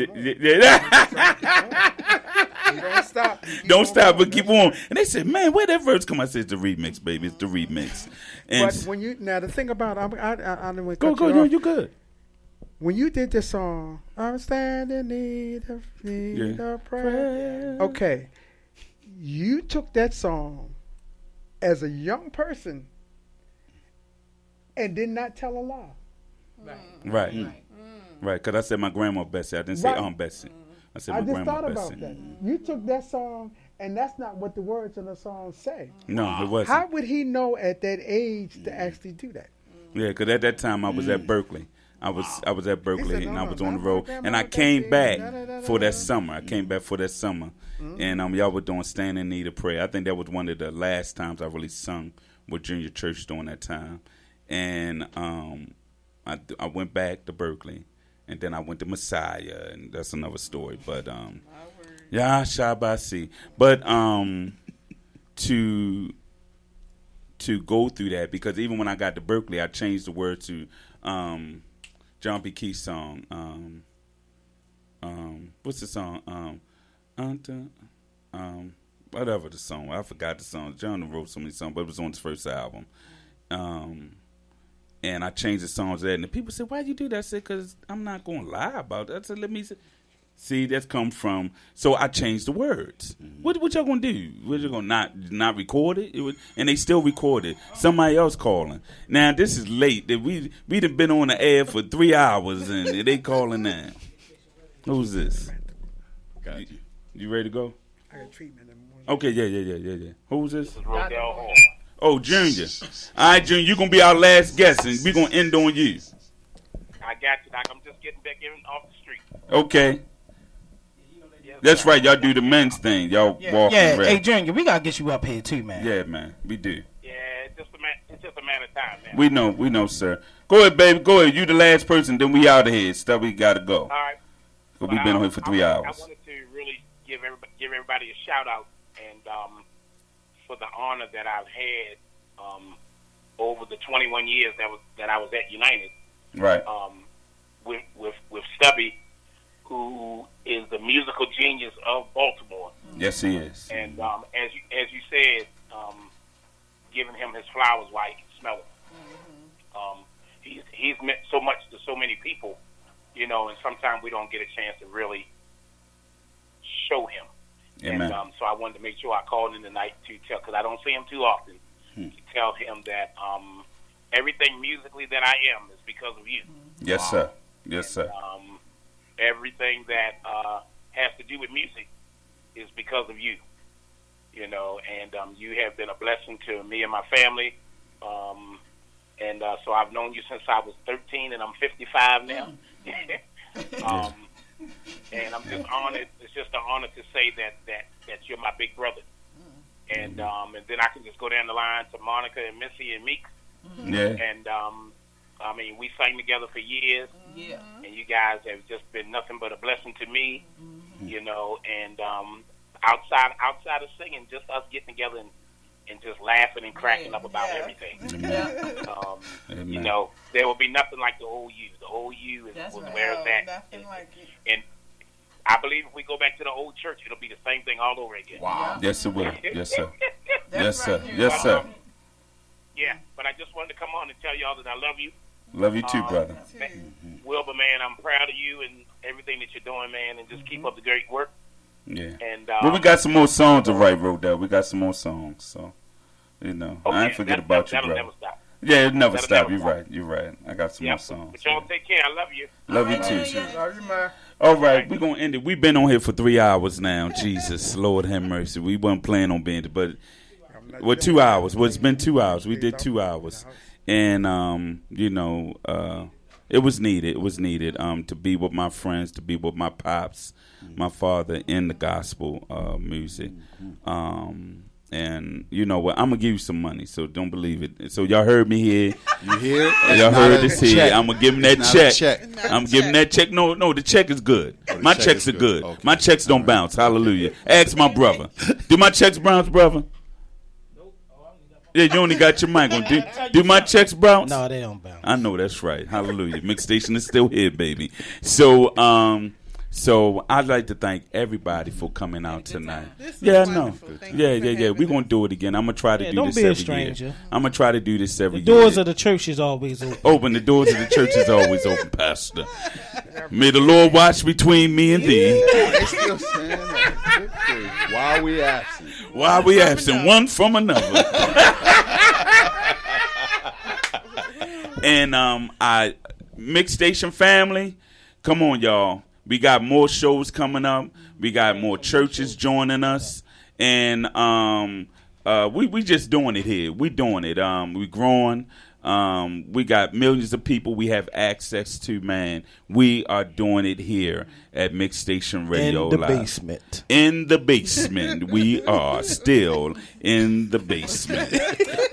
Don't stop. Don't stop, but keep on. And they said, man, where that verse come? I said, it's the remix, baby. It's the remix. And but when you, now the thing about, I don't want to go, cut you no, off. you good. When you did this song, I'm standing in need of prayer. Okay. You took that song as a young person and did not tell a lie. Right. Right. Because I said my grandma Bessie. I didn't say Aunt Bessie. I said my just grandma thought Bessie. about that. You took that song, and that's not what the words in the song say. No, it wasn't. How would he know at that age to actually do that? Yeah, because at that time I was at Berkeley. I was at Berkeley, said, and I no, was on the no, road, no, and I no, came no, back no, no, for no. that summer. I came back for that summer, and y'all were doing Stand in Need of Prayer. I think that was one of the last times I really sung with Junior Church during that time, and I went back to Berkeley, and then I went to Messiah, and that's another story. But yeah, Shabasi. But to go through that, because even when I got to Berkeley, I changed the word to John P. Key's song. What's the song? Whatever the song. I forgot the song. John wrote so many songs, but it was on his first album. And I changed the song to that. And the people said, why'd you do that? I said, because I'm not going to lie about that. I said, let me see, that's come from. So I changed the words. What y'all going to do? What you going to not record it? And they still record it. Somebody else calling. Now, this is late. We done been on the air for 3 hours, and they calling now. Who's this? Got you. You ready to go? I got treatment in the morning. Okay, yeah. Who's this? Rodell Hall. Oh, Junior. All right, Junior, you're going to be our last guest, and we're going to end on you. I got you, Doc. I'm just getting back in off the street. Okay. That's right. Y'all do the men's thing. Y'all walk and rap. Hey, Junior, we got to get you up here, too, man. Yeah, man. We do. Yeah, it's just a matter of time, man. We know, sir. Go ahead, baby. Go ahead. You the last person, then we out of here. Stubby got to go. All right. But we've been on here for 3 hours. I wanted to really give everybody a shout out and for the honor that I've had over the 21 years that I was at United. Right. With Stubby, who is the musical genius of Baltimore. Yes, he is. And as you said, giving him his flowers while he can smell them. He's meant so much to so many people, you know, and sometimes we don't get a chance to really show him. Amen. And so I wanted to make sure I called in tonight to tell, because I don't see him too often, to tell him that everything musically that I am is because of you. Yes, sir. Yes, sir. Everything that has to do with music is because of you, you know, and you have been a blessing to me and my family. So I've known you since I was 13, and I'm 55 now. And I'm just honored. It's just an honor to say that you're my big brother. And then I can just go down the line to Monica and Missy and Meek. Yeah. And I mean, we sang together for years. Yeah. And you guys have just been nothing but a blessing to me. You know, and outside of singing, just us getting together and just laughing and cracking up about everything. You know, there will be nothing like the old you. The old you was where it's at. Nothing like it. And I believe if we go back to the old church, it'll be the same thing all over again. Wow. Yes, it will. Yes, sir. Yes, right, sir. you're Yes, sir. Yeah, but I just wanted to come on and tell y'all that I love you. Love you too, brother. Wilbur, man, I'm proud of you and everything that you're doing, man, and just keep up the great work. Yeah. And well, we got some more songs to write, Rodell. We got some more songs, so you know, I ain't forget about you, brother. Never stop. Yeah, it never stop. Never stop. You're right. I got some more songs. But y'all take care. I love you. Love you too. Love you, man. All right, we're going to end it. We've been on here for 3 hours now. Jesus, Lord have mercy. We weren't planning on being it, but 2 hours. Well, it's been 2 hours. We did 2 hours. And, you know, it was needed. It was needed to be with my friends, to be with my pops, my father in the gospel music. And you know what? I'm gonna give you some money, so don't believe it. So y'all heard me here. You hear? Y'all heard this here. I'm gonna give him that check. Check. I'm giving that check. No, the check is good. My checks are good. Okay. My checks don't bounce. Hallelujah. Ask my brother. Do my checks bounce, brother? Yeah, you only got your mic on. Do my checks bounce? No, they don't bounce. I know that's right. Hallelujah. Mix Station is still here, baby. So I'd like to thank everybody for coming out tonight. Yeah, I know. Yeah. We're gonna do it again. I'm gonna try to do don't this be a every stranger. year. I'm gonna try to do this every The year. doors of the church is always open. The doors of the church is always open, Pastor. May the Lord watch between me and thee. They still saying that. Why are we absent? Why we absent one from another? And I Mix Station family, come on, y'all. We got more shows coming up. We got more churches joining us, and we just doing it here. We doing it. We growing. We got millions of people we have access to, man. We are doing it here at Mix Station Radio in the Live. basement. In the basement. We are still in the basement.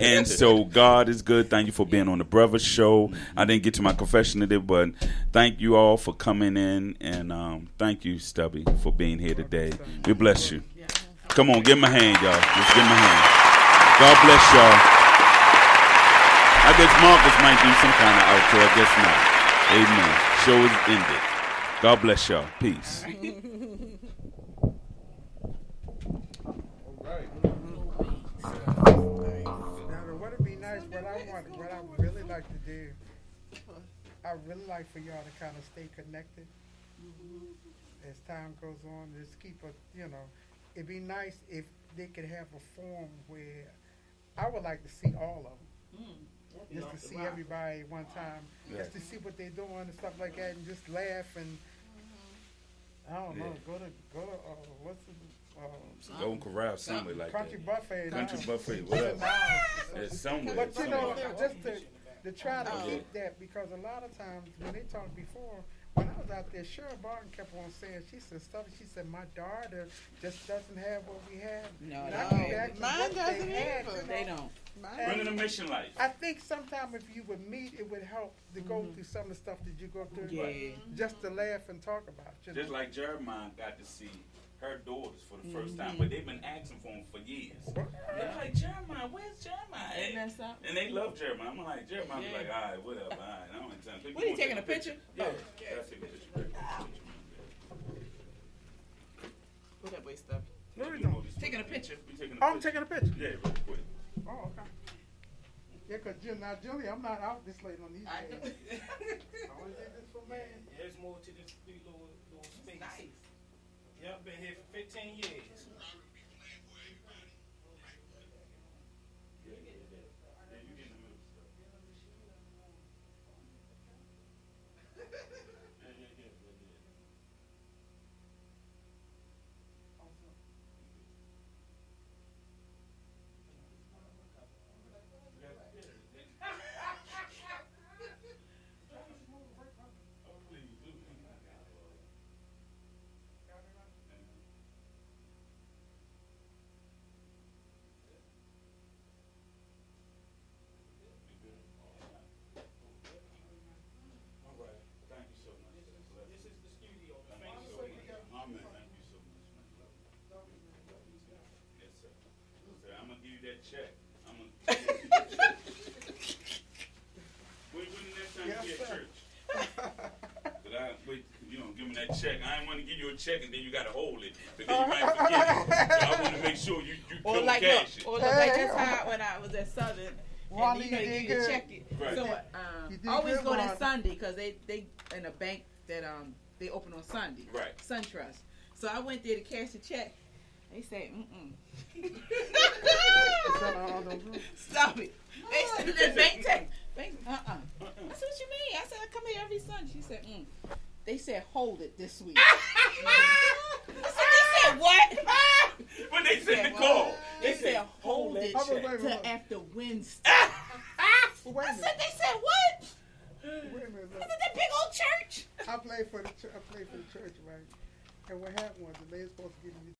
And so God is good. Thank you for being on the Brother Show. I didn't get to my confession today, but thank you all for coming in. And thank you, Stubby, for being here today. We bless you. Come on, give him a hand, y'all. Let's give him a hand. God bless y'all. I guess Marcus might do some kind of outro. I guess not. Amen. Show is ended. God bless y'all. Peace. Now, what would be nice, what I really like to do, I really like for y'all to kind of stay connected as time goes on. Just keep it'd be nice if they could have a forum where I would like to see all of them. Just to see everybody at one time, just to see what they're doing and stuff like that, and just laugh and I don't know, go to what's the Golden Corral, somewhere like Country that. Buffet. Country Buffet, whatever. It's somewhere. But just to try to keep that, because a lot of times when they talked before, when I was out there, Cheryl Barton kept on saying, she said, my daughter just doesn't have what we have. No. Mine doesn't either. They don't. Bringing a mission life. I think sometime if you would meet, it would help to go through some of the stuff that you go through. Yeah. Just to laugh and talk about. Just like Jeremiah got to see her daughters for the first time, but they've been asking for them for years. They're like, Jeremiah, where's Jeremiah? And they love Jeremiah. I'm like, Jeremiah be like, all right, whatever, all right. I don't have time. What, are you taking a picture? Yeah, that's a picture. Put that way stuff. What are we doing? Taking a picture. I'm taking a picture. Yeah, real quick. Oh, okay. Yeah, because now, Julie, I'm not out this late on these days. I always did this for man. There's more to this little space. Nice. Yep, been here for 15 years. Check. When the next time you be at church? Give me that check. I didn't want to give you a check and then you got to hold it because you might forget it. So I want to make sure you don't cash it. Or like this how when I was at Southern, and you did can good. check it. Right. So You did always good, go Ron. to Sunday because they in a bank that they open on Sunday. Right. SunTrust. So I went there to cash the check. They said, Stop it. They said, the bank check. I said, what you mean? I said, I come here every Sunday. She said, They said, hold it this week. I said, they said, what? When they sent the call. They said, hold it till after Wednesday. I said, they said, what? Wait a minute. I said, that big old church. I played for the church, right? And what happened was the lady was supposed to give me